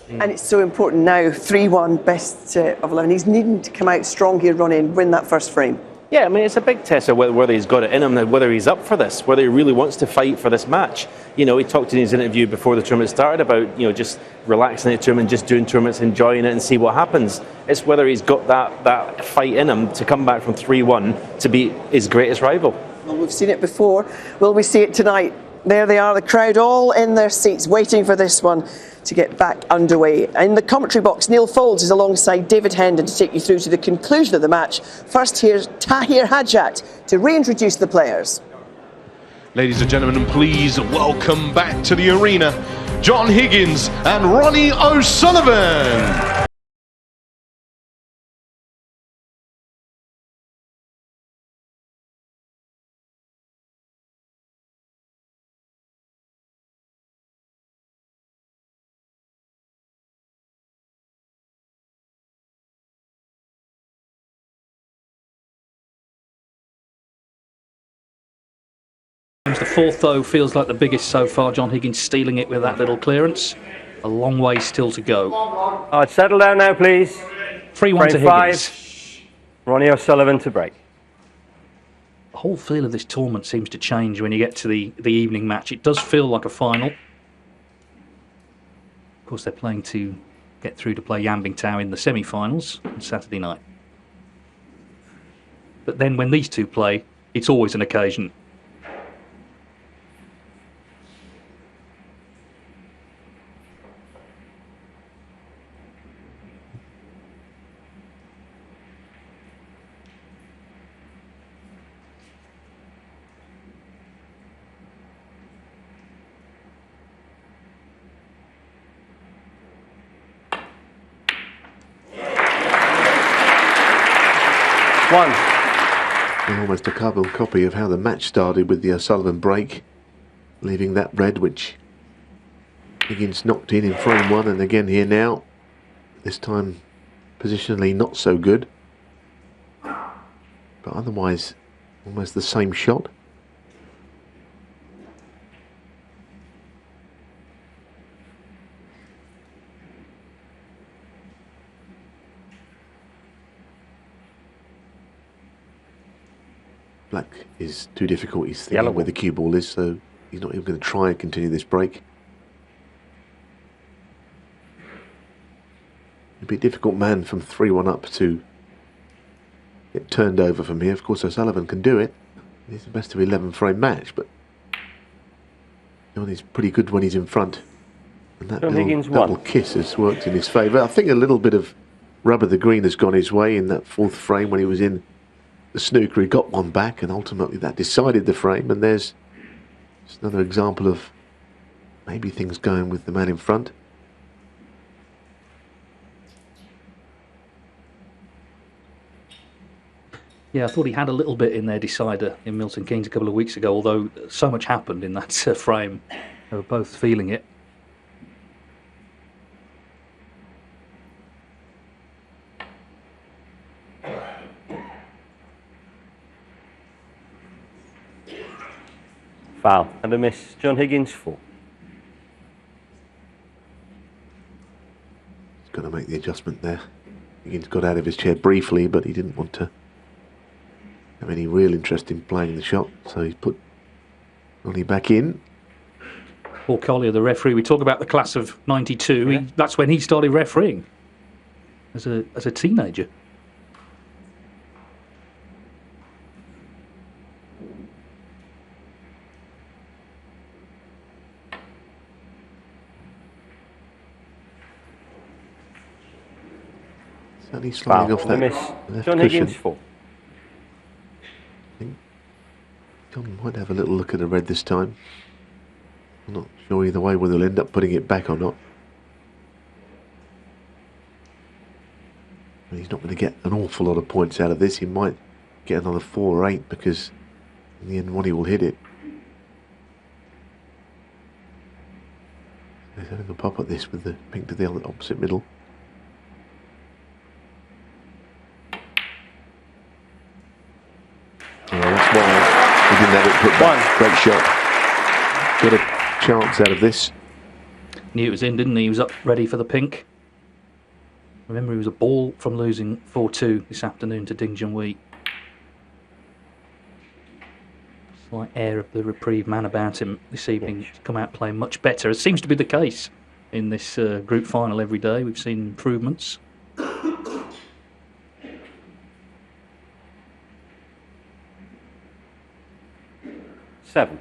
And it's so important now, 3-1, best of 11. He's needing to come out strong here, Ronnie, and win that first frame. Yeah, I mean, it's a big test of whether he's got it in him, whether he's up for this, whether he really wants to fight for this match. You know, he talked in his interview before the tournament started about, you know, just relaxing the tournament, just doing tournaments, enjoying it and see what happens. It's whether he's got that fight in him to come back from 3-1 to beat his greatest rival. Well, we've seen it before. Will we see it tonight? There they are, the crowd all in their seats waiting for this one to get back underway. In the commentary box, Neil Foulds is alongside David Hendon to take you through to the conclusion of the match. First, here's Tahir Hajat to reintroduce the players. Ladies and gentlemen, please welcome back to the arena John Higgins and Ronnie O'Sullivan. The fourth, though, feels like the biggest so far. John Higgins stealing it with that little clearance. A long way still to go. All right, settle down now, please. 3-1 to Higgins. 5. Ronnie O'Sullivan to break. The whole feel of this tournament seems to change when you get to the evening match. It does feel like a final. Of course, they're playing to get through to play Yambing Tao in the semi-finals on Saturday night. But then when these two play, it's always an occasion. Almost a carbon copy of how the match started with the O'Sullivan break, leaving that red which Higgins knocked in frame 1, and again here now, this time positionally not so good, but otherwise almost the same shot. Black is too difficult. He's thinking where the cue ball is, so he's not even going to try and continue this break. It'd be a difficult man from 3-1 up to get turned over from here. Of course, O'Sullivan can do it. It's the best of 11 frame match, but he's pretty good when he's in front. And that little double kiss has worked in his favour. I think a little bit of rubber the green has gone his way in that 4th frame when he was in the snooker. He got one back, and ultimately that decided the frame. And there's just another example of maybe things going with the man in front. Yeah, I thought he had a little bit in their decider in Milton Keynes a couple of weeks ago, although so much happened in that frame. They were both feeling it. Foul and a miss. John Higgins 4. He's got to make the adjustment there. Higgins got out of his chair briefly, but he didn't want to have any real interest in playing the shot, so he's put Ronnie back in. Paul Collier, the referee, we talk about the class of 92. Yeah. That's when he started refereeing as a teenager. Certainly sliding off that miss. left John cushion. Higgins 4. John might have a little look at the red this time. I'm not sure either way whether he'll end up putting it back or not. And he's not going to get an awful lot of points out of this. He might get another 4 or 8 because in the end Ronnie will hit it. He's having a pop at this with the pink to the opposite middle. Oh, that's wide. He didn't have it put back. Great shot. Got a chance out of this. Knew it was in, didn't he? He was up ready for the pink. Remember, he was a ball from losing 4-2 this afternoon to Ding Junhui. Slight air of the reprieve man about him this evening. He's come out playing much better. It seems to be the case in this group final every day. We've seen improvements. Seven.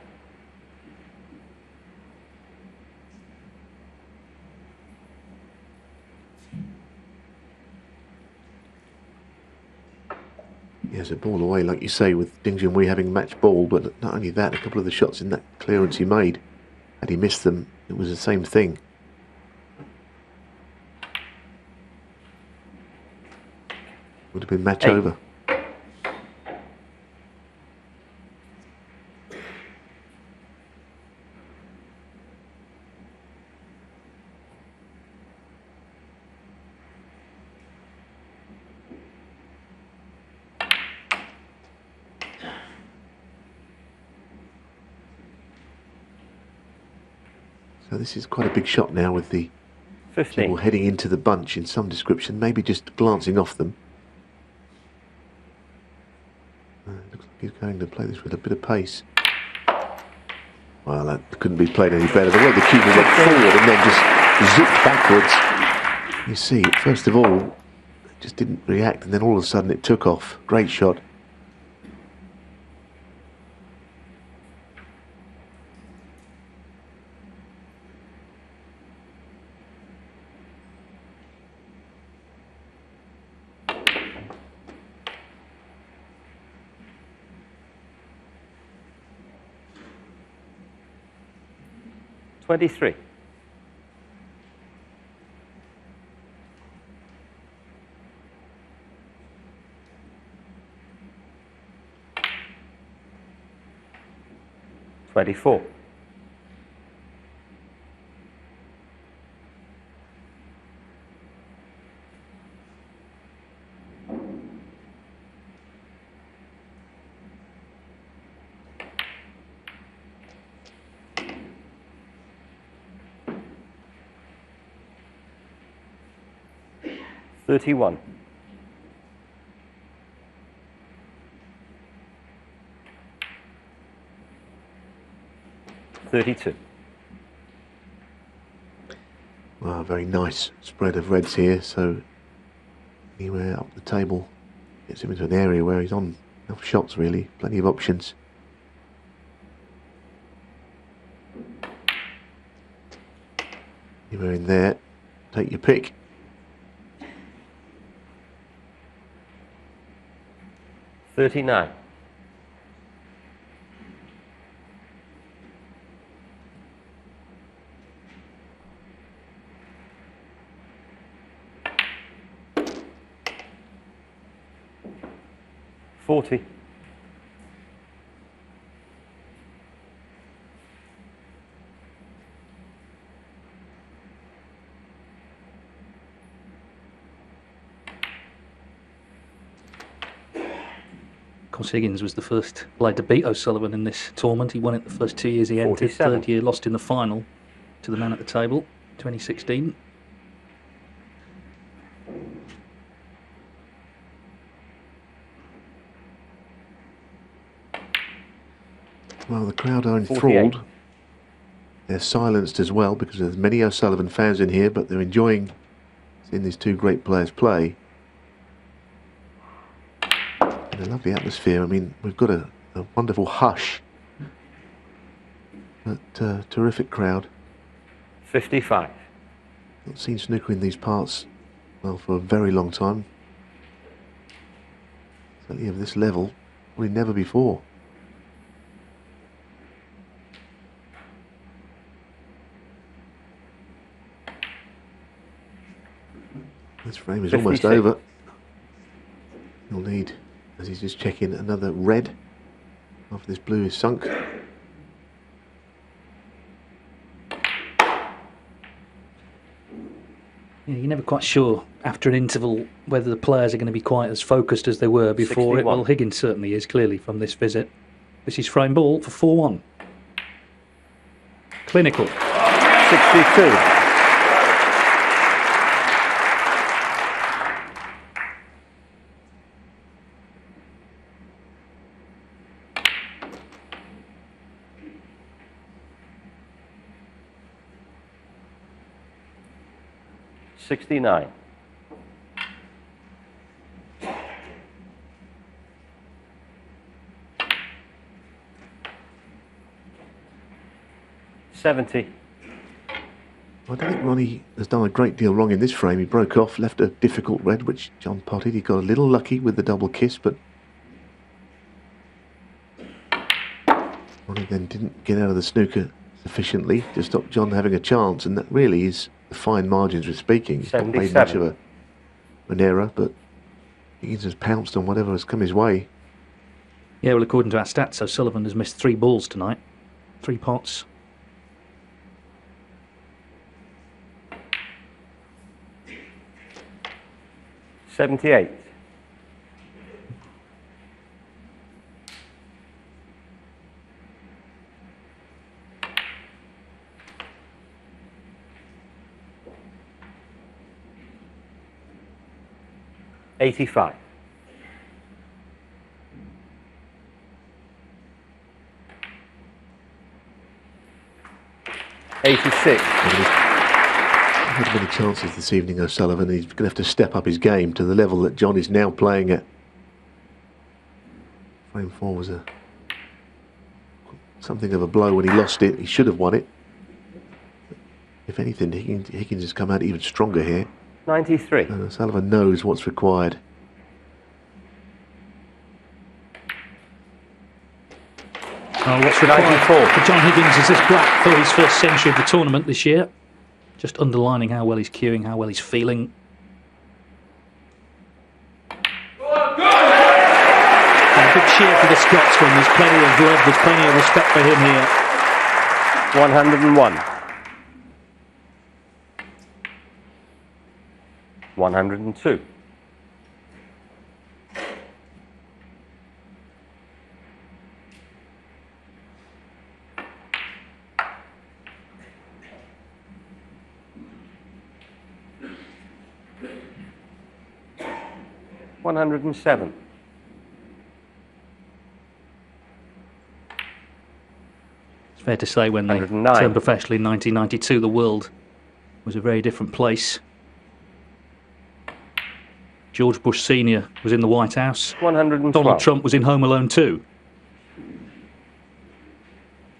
Yes, a ball away, like you say, with Ding Junhui having match ball, but not only that, a couple of the shots in that clearance he made, had he missed them, it was the same thing. Would have been match over. So this is quite a big shot now with the 15. ball heading into the bunch in some description, maybe just glancing off them. Looks like he's going to play this with a bit of pace. Well, that couldn't be played any better. The way the cue went forward and then just zipped backwards. You see, first of all, it just didn't react, and then all of a sudden it took off. Great shot. $23. $24. $31. $32. Wow, very nice spread of reds here, so anywhere up the table gets him into an area where he's on enough shots really, plenty of options. Anywhere in there, take your pick. $39. $40. Of course, Higgins was the first player to beat O'Sullivan in this tournament. He won it the first 2 years he entered. 47. Third year, lost in the final to the man at the table, 2016. Well, the crowd are 48. enthralled. They're silenced as well because there's many O'Sullivan fans in here, but they're enjoying seeing these two great players play. And a lovely atmosphere. I mean, we've got a wonderful hush. But terrific crowd. 55. Not seen snooker in these parts, well, for a very long time. Certainly of this level, probably never before. This frame is 56. almost over. He'll need, as he's just checking, another red after this blue is sunk. Yeah, you're never quite sure after an interval whether the players are going to be quite as focused as they were before 61. it. Well, Higgins certainly is, clearly, from this visit. This is frame ball for 4-1. Clinical. 62. $69. $70. I don't think Ronnie has done a great deal wrong in this frame. He broke off, left a difficult red, which John potted. He got a little lucky with the double kiss, but Ronnie then didn't get out of the snooker sufficiently to stop John having a chance, and that really is the fine margins we're speaking. He's not made much of an error, but Higgins has pounced on whatever has come his way. Yeah, well, according to our stats, O'Sullivan has missed 3 balls tonight. 3 pots. $78. $85. $86. Had many chances this evening, O'Sullivan. He's going to have to step up his game to the level that John is now playing at. Frame 4 was something of a blow when he lost it. He should have won it. If anything, Higgins has come out even stronger here. 93. And O'Sullivan knows what's required. Oh, what's required for John Higgins is this black for his first century of the tournament this year. Just underlining how well he's cueing, how well he's feeling. And a big cheer for the Scotsman. There's plenty of love, there's plenty of respect for him here. 101. 102. $107. It's fair to say when they turned professionally in 1992, the world was a very different place. George Bush Sr. was in the White House. 112. Donald Trump was in Home Alone 2.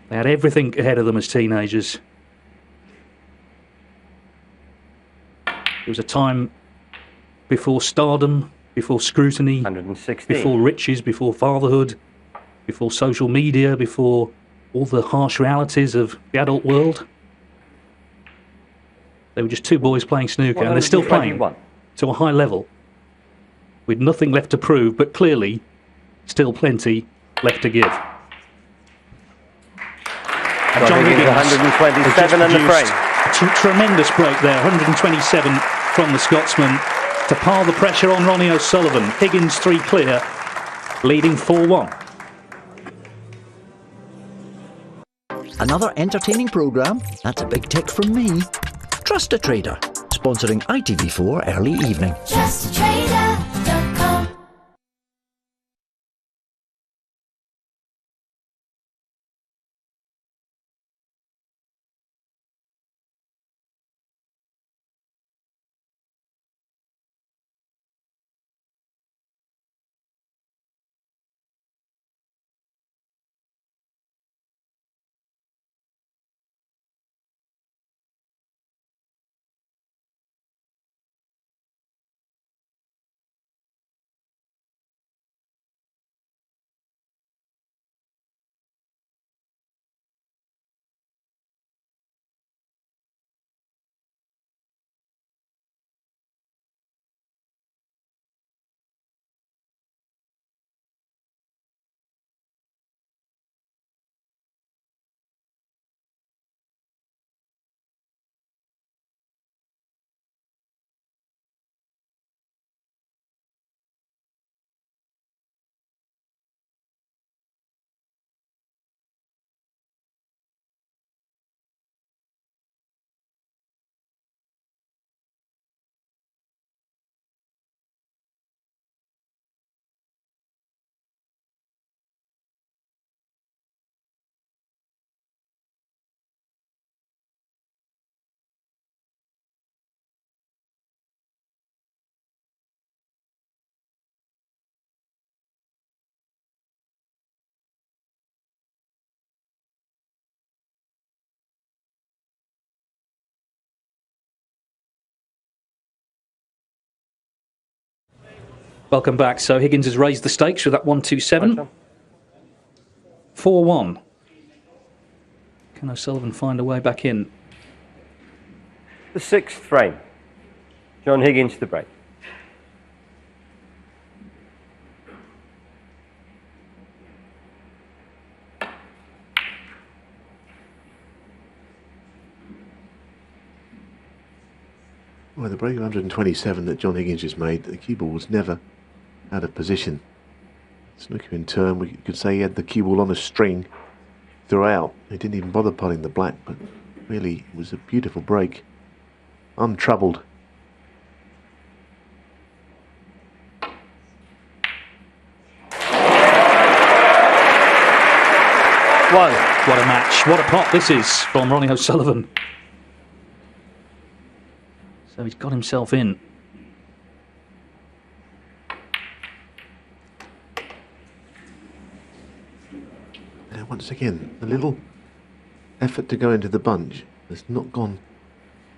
They had everything ahead of them as teenagers. It was a time before stardom, before scrutiny, 116. before riches, before fatherhood, before social media, before all the harsh realities of the adult world. They were just 2 boys playing snooker, and they're still playing to a high level, with nothing left to prove, but clearly still plenty left to give. And John Higgins 127 in the frame. A tremendous break there, 127 from the Scotsman to pile the pressure on Ronnie O'Sullivan. Higgins 3 clear, leading 4-1. Another entertaining programme, that's a big tick from me. Trust a Trader, sponsoring ITV4 Early Evening. Just a Trader. Welcome back. So Higgins has raised the stakes with that 1-2-7. 4-1. Can O'Sullivan find a way back in? The 6th frame. John Higgins to break. Well, the break of 127 that John Higgins just made, the cue ball was never out of position. Snooker in turn, we could say he had the cue ball on a string throughout. He didn't even bother putting the black, but really it was a beautiful break. Untroubled. What a match. What a pot this is from Ronnie O'Sullivan. So he's got himself in. Now once again, a little effort to go into the bunch has not gone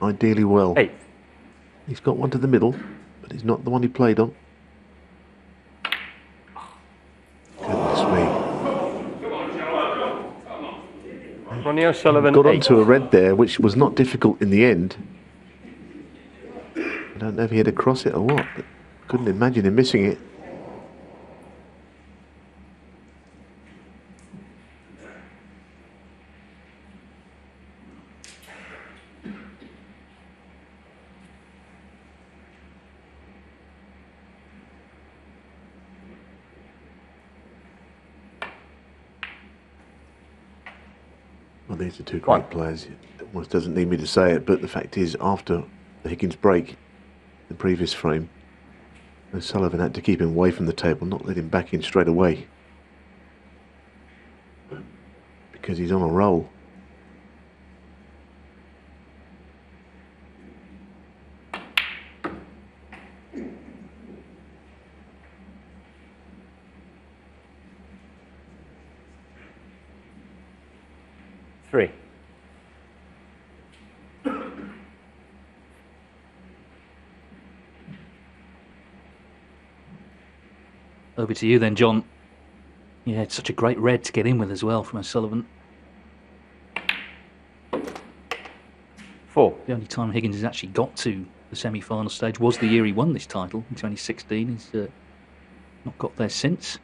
ideally well. 8th. He's got one to the middle, but it's not the one he played on. Goodness me. Ronnie O'Sullivan Got 8. onto a red there, which was not difficult in the end. I don't know if he had to cross it or what, but couldn't imagine him missing it. Well, these are two great players. It almost doesn't need me to say it, but the fact is, after the Higgins break, the previous frame, O'Sullivan had to keep him away from the table, not let him back in straight away, because he's on a roll. Three. Over to you then, John. Yeah, it's such a great red to get in with as well from O'Sullivan. 4. The only time Higgins has actually got to the semi-final stage was the year he won this title in 2016. He's not got there since.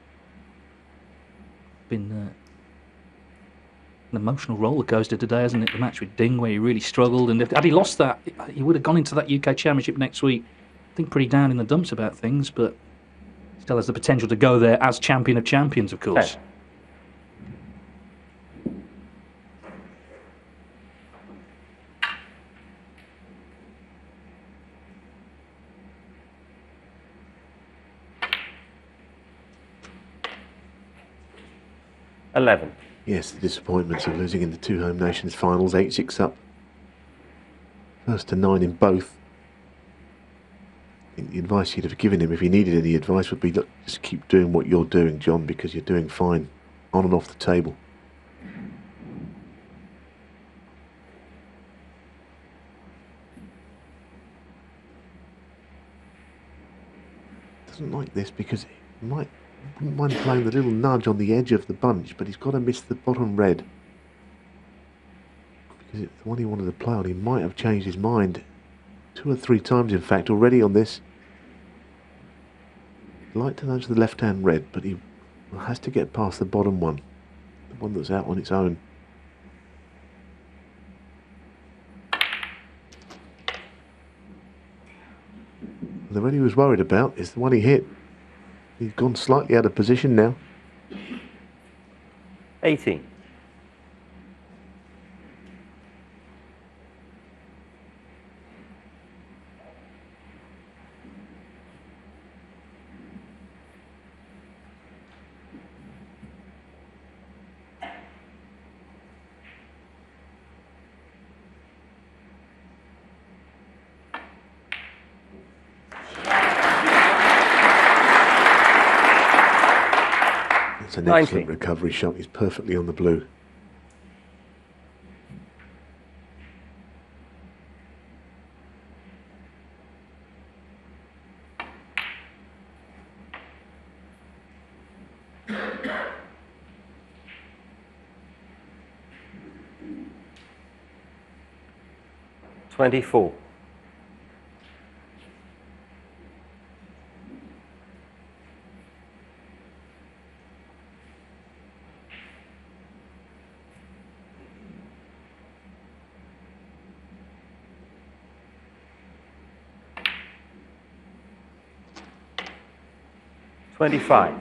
Been an emotional roller coaster today, hasn't it? The match with Ding, where he really struggled, and had he lost that, he would have gone into that UK Championship next week. I think pretty down in the dumps about things, but still has the potential to go there as champion of champions, of course. 11. Yes, the disappointments of losing in the two home nations finals, 8-6 up. First to 9 in both. I think the advice you'd have given him, if he needed any advice, would be, look, just keep doing what you're doing, John, because you're doing fine on and off the table. Doesn't like this because he wouldn't mind playing the little nudge on the edge of the bunch, but he's got to miss the bottom red. Because it's the one he wanted to play on. He might have changed his mind 2 or 3 times, in fact, already on this. He'd like to nudge the left-hand red, but he has to get past the bottom one, the one that's out on its own. The red he was worried about is the one he hit. He's gone slightly out of position now. 18. It's an excellent recovery shot. He's perfectly on the blue. 24. $25.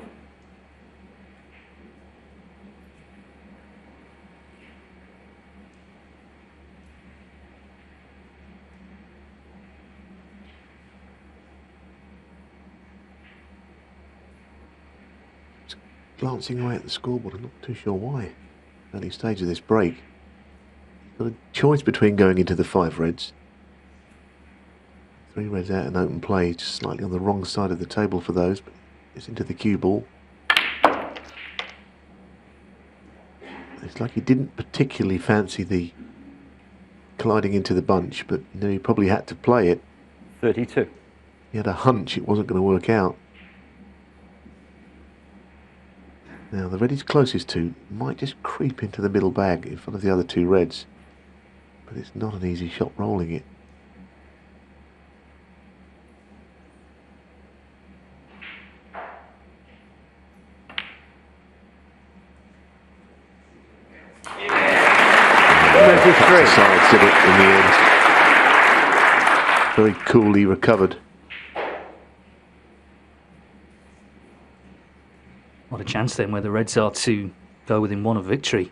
Glancing away at the scoreboard, I'm not too sure why. Early stage of this break. Got a choice between going into the 5 reds. 3 reds out in open play, just slightly on the wrong side of the table for those, but it's into the cue ball. It's like he didn't particularly fancy the colliding into the bunch, but you know, he probably had to play it. 32. He had a hunch it wasn't going to work out. Now the red he's closest to might just creep into the middle bag in front of the other 2 reds, but it's not an easy shot rolling it. Sides did it in the end. Very coolly recovered. What a chance then where the Reds are to go within 1 of victory.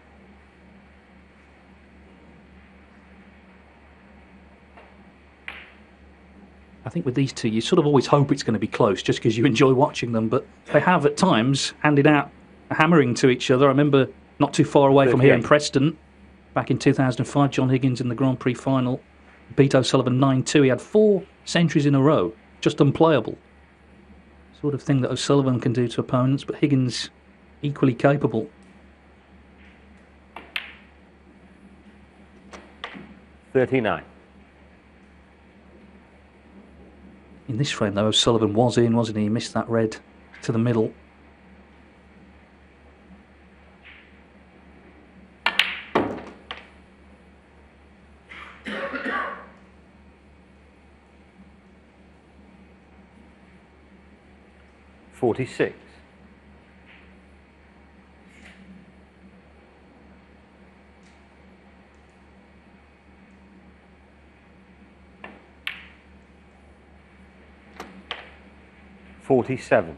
I think with these two, you sort of always hope it's going to be close just because you enjoy watching them, but they have at times handed out a hammering to each other. I remember not too far away from here in Preston, back in 2005, John Higgins in the Grand Prix final beat O'Sullivan 9-2. He had 4 centuries in a row, just unplayable. Sort of thing that O'Sullivan can do to opponents, but Higgins equally capable. 39. In this frame, though, O'Sullivan was in, wasn't he? He missed that red to the middle. $46. $47.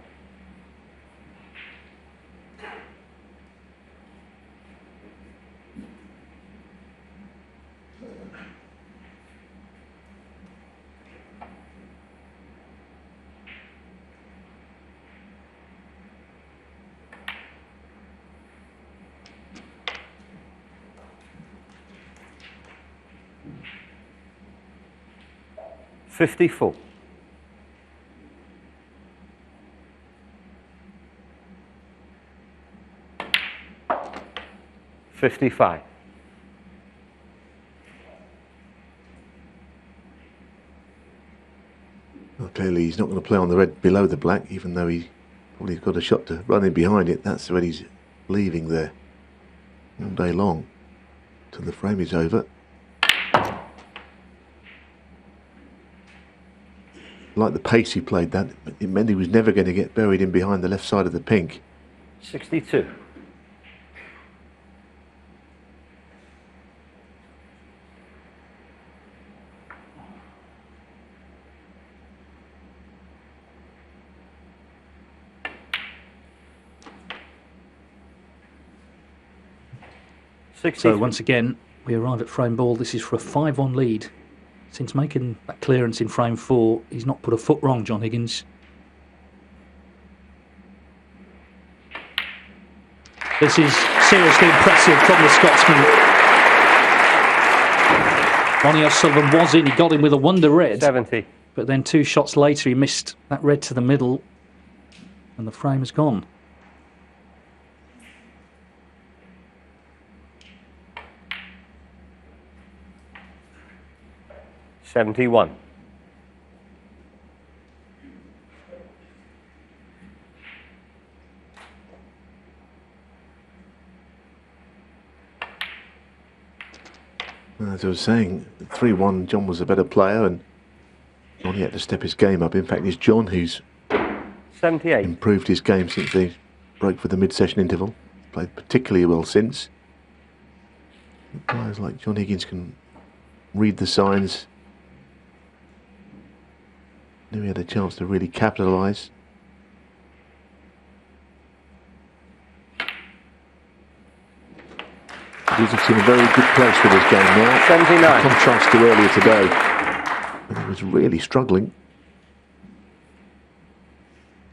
$54. $55. Well, clearly he's not going to play on the red below the black, even though he probably got a shot to run in behind it. That's the red he's leaving there all day long till the frame is over. Like the pace he played that, it meant he was never going to get buried in behind the left side of the pink. 62. So once again, we arrive at frame ball. This is for a 5-1 lead. Since making that clearance in frame 4, he's not put a foot wrong, John Higgins. This is seriously impressive from the Scotsman. Ronnie O'Sullivan was in, he got him with a wonder red. 70. But then 2 shots later, he missed that red to the middle, and the frame is gone. $71. As I was saying, 3-1, John was a better player, and Ronnie had to step his game up. In fact, it's John who's 78. improved his game since the break for the mid-session interval. Played particularly well since. Players like John Higgins can read the signs. Knew he had a chance to really capitalise. He's in a very good place with his game now. 79. In contrast to earlier today, when he was really struggling.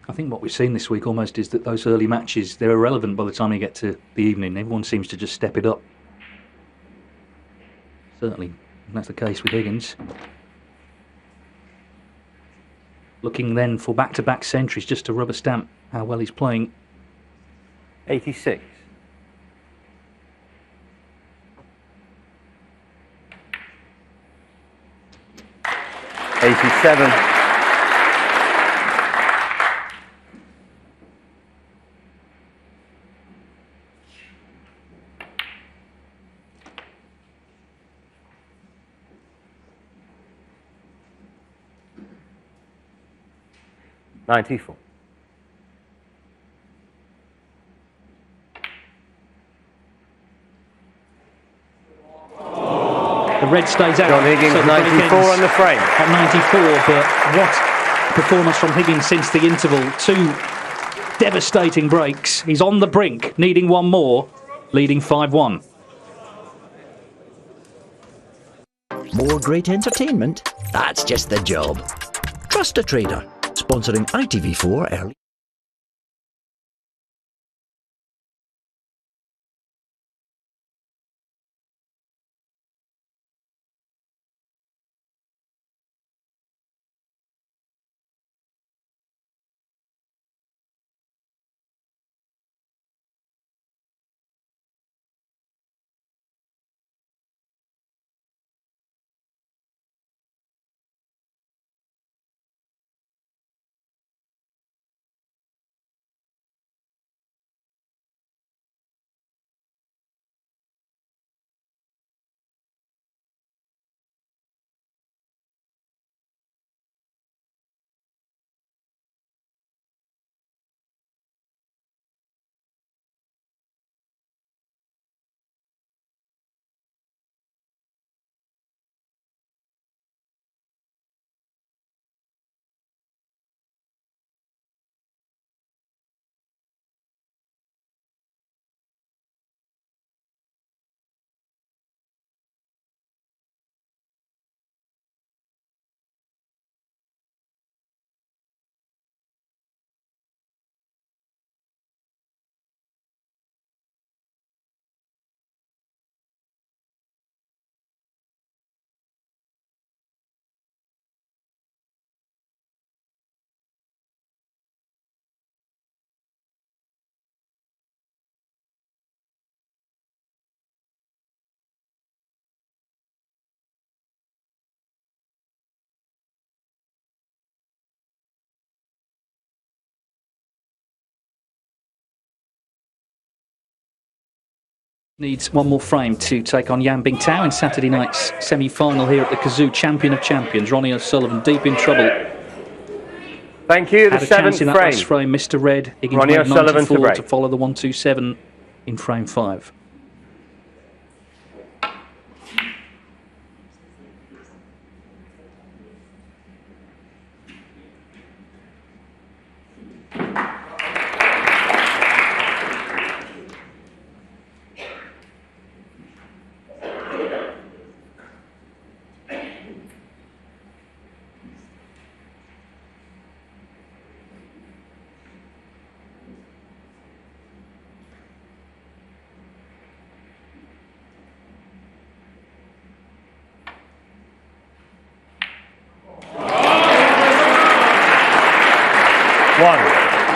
I think what we've seen this week almost is that those early matches, they're irrelevant by the time you get to the evening. Everyone seems to just step it up. Certainly, that's the case with Higgins. Looking then for back-to-back centuries, just to rubber stamp how well he's playing. 86. '87. '94. The red stays out. John Higgins, So the 94 break ends on the frame. At 94, but what performance from Higgins since the interval. 2 devastating breaks. He's on the brink, needing one more, leading 5-1. More great entertainment? That's just the job. Trust a Trader, sponsoring ITV4 early. Needs one more frame to take on Yan Bingtao in Saturday night's semi-final here at the Kazoo. Champion of champions, Ronnie O'Sullivan, deep in trouble. Thank you. The Had a chance seventh in that frame. last frame. Mr. Red, Higgins Ronnie made O'Sullivan to 94 break. to follow the 1-2-7 in frame 5.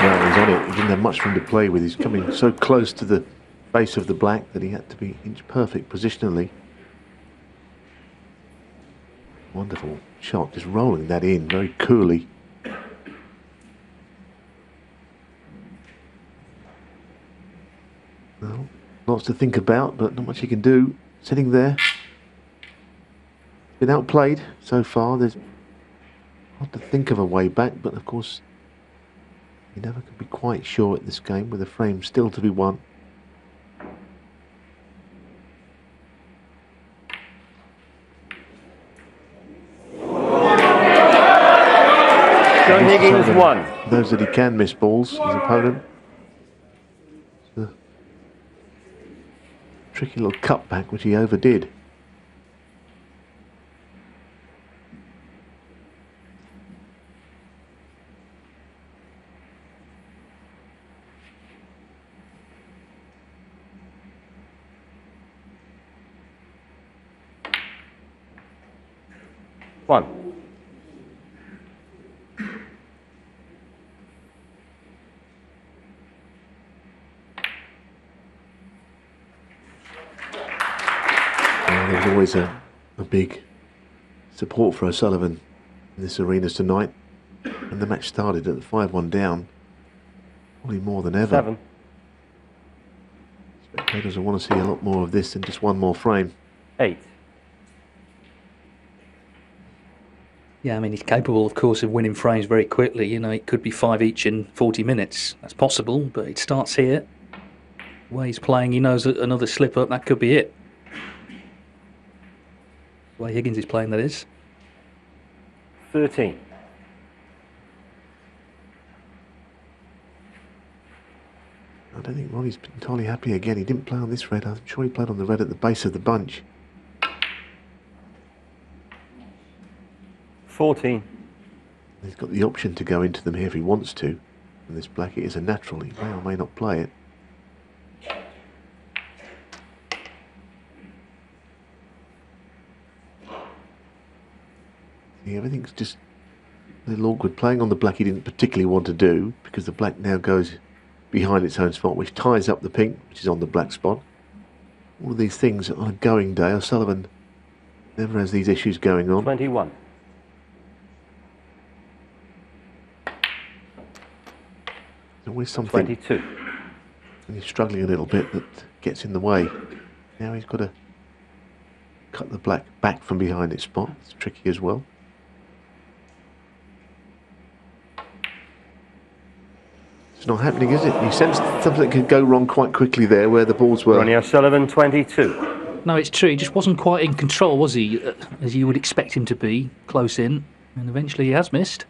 No, he's on it. He didn't have much room to play with. He's coming so close to the base of the black that he had to be inch perfect positionally. Wonderful shot, just rolling that in very coolly. Well, lots to think about, but not much he can do. Sitting there. been outplayed so far. There's hard to think of a way back, but of course you never can be quite sure at this game with a frame still to be won. John Higgins 1. Knows that he can miss balls, his opponent. It's a tricky little cutback which he overdid. One. There's always a big support for O'Sullivan in this arena tonight. When the match started at the 5-1 down, probably more than ever. 7. Spectators will want to see a lot more of this than just one more frame. 8. Yeah, I mean, he's capable, of course, of winning frames very quickly. You know, it could be 5 each in 40 minutes. That's possible, but it starts here. The way he's playing, he knows that another slip-up, that could be it. The way Higgins is playing, that is. 13. I don't think Ronnie's entirely happy again. He didn't play on this red. I'm sure he played on the red at the base of the bunch. 14. He's got the option to go into them here if he wants to. And this black, it is a natural. He may or may not play it. See, everything's just a little awkward. Playing on the black he didn't particularly want to do, because the black now goes behind its own spot, which ties up the pink, which is on the black spot. All of these things on a going day. O'Sullivan never has these issues going on. 21. There's always something 22. when he's struggling a little bit that gets in the way. Now he's got to cut the black back from behind its spot. It's tricky as well. It's not happening, is it? He sensed something could go wrong quite quickly there where the balls were. Ronnie O'Sullivan 22. No, it's true. He just wasn't quite in control, was he? As you would expect him to be, close in. And eventually he has missed.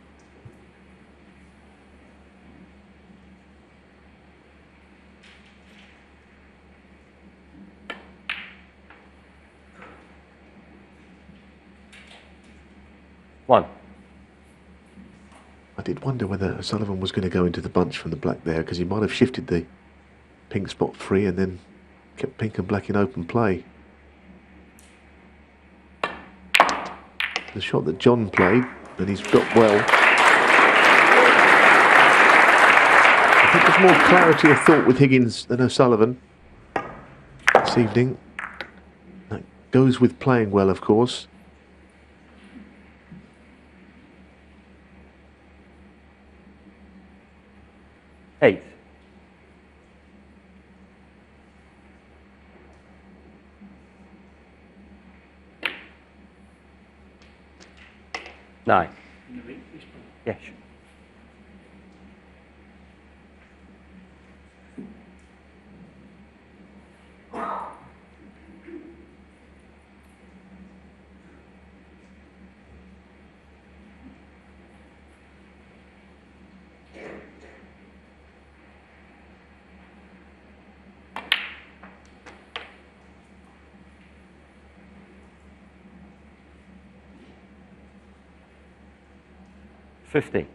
One. I did wonder whether O'Sullivan was going to go into the bunch from the black there, because he might have shifted the pink spot free and then kept pink and black in open play. The shot that John played, and he's got well. I think there's more clarity of thought with Higgins than O'Sullivan this evening. That goes with playing well, of course. Eight. Nine. Yes. $50.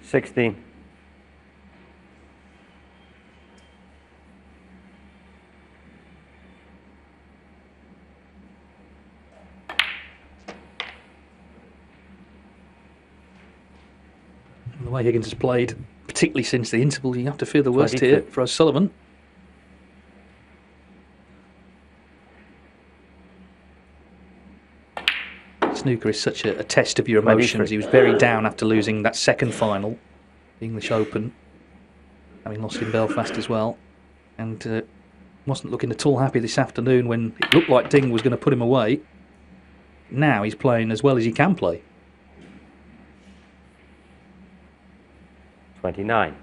$16. The way Higgins has played, particularly since the interval, you have to fear the worst 22. here for O'Sullivan. Snooker is such a test of your emotions. 23. He was very down after losing that second final, the English Open. having lost in Belfast as well, and wasn't looking at all happy this afternoon when it looked like Ding was going to put him away. Now he's playing as well as he can play. 29.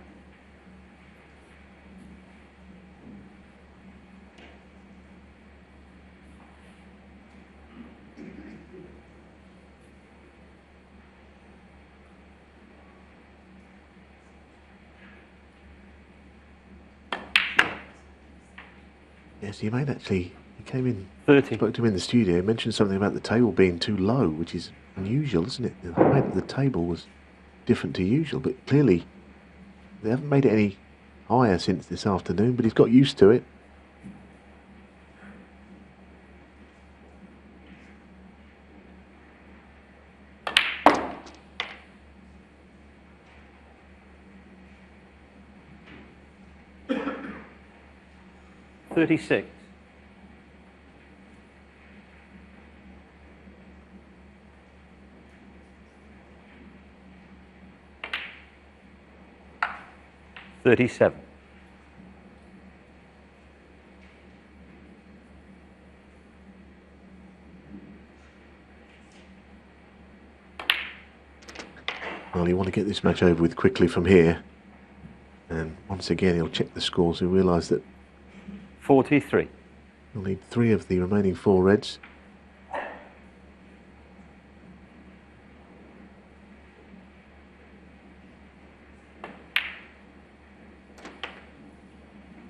Yes, he made actually. He came in, 30. Spoke to him in the studio, mentioned something about the table being too low, which is unusual, isn't it? The height of the table was different to usual, but clearly they haven't made it any higher since this afternoon, but he's got used to it. $36. $37. Well, you want to get this match over with quickly from here. And once again, he'll check the scores and realise that 43. he'll need 3 of the remaining 4 reds.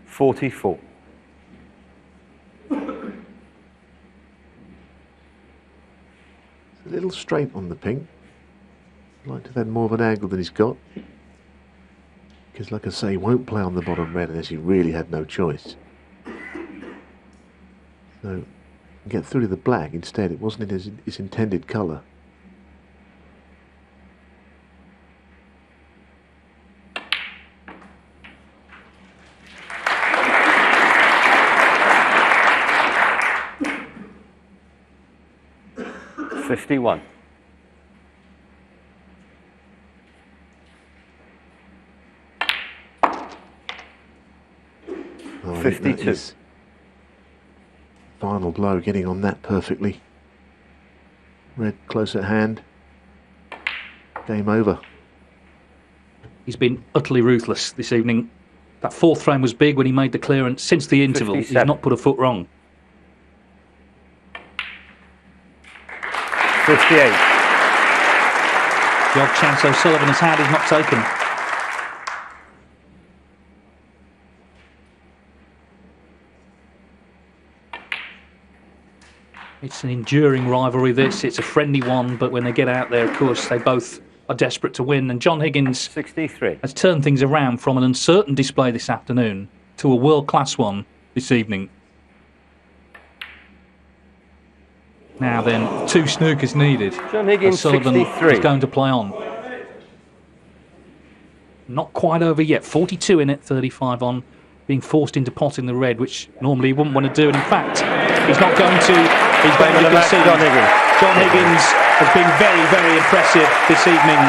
$44. It's a little straight on the pink. I'd like to have had more of an angle than he's got. Because, like I say, he won't play on the bottom red unless he really had no choice. So, get through to the black instead. It wasn't in his intended colour. $51. Oh, 52. Final blow, getting on that perfectly. Red close at hand. Game over. He's been utterly ruthless this evening. That 4th frame was big when he made the clearance. Since the interval, 57. he's not put a foot wrong. 58. The odd chance O'Sullivan has had is not taken. It's an enduring rivalry, this. It's a friendly one, but when they get out there, of course, they both are desperate to win. And John Higgins 63. has turned things around from an uncertain display this afternoon to a world-class one this evening. Now then, 2 snookers needed. John Higgins, O'Sullivan 63. is going to play on. Not quite over yet. 42 in it, 35 on. Being forced into pot in the red, which normally he wouldn't want to do. And in fact, he's not going to. He's going to concede. John Higgins. John Higgins has been very, very impressive this evening.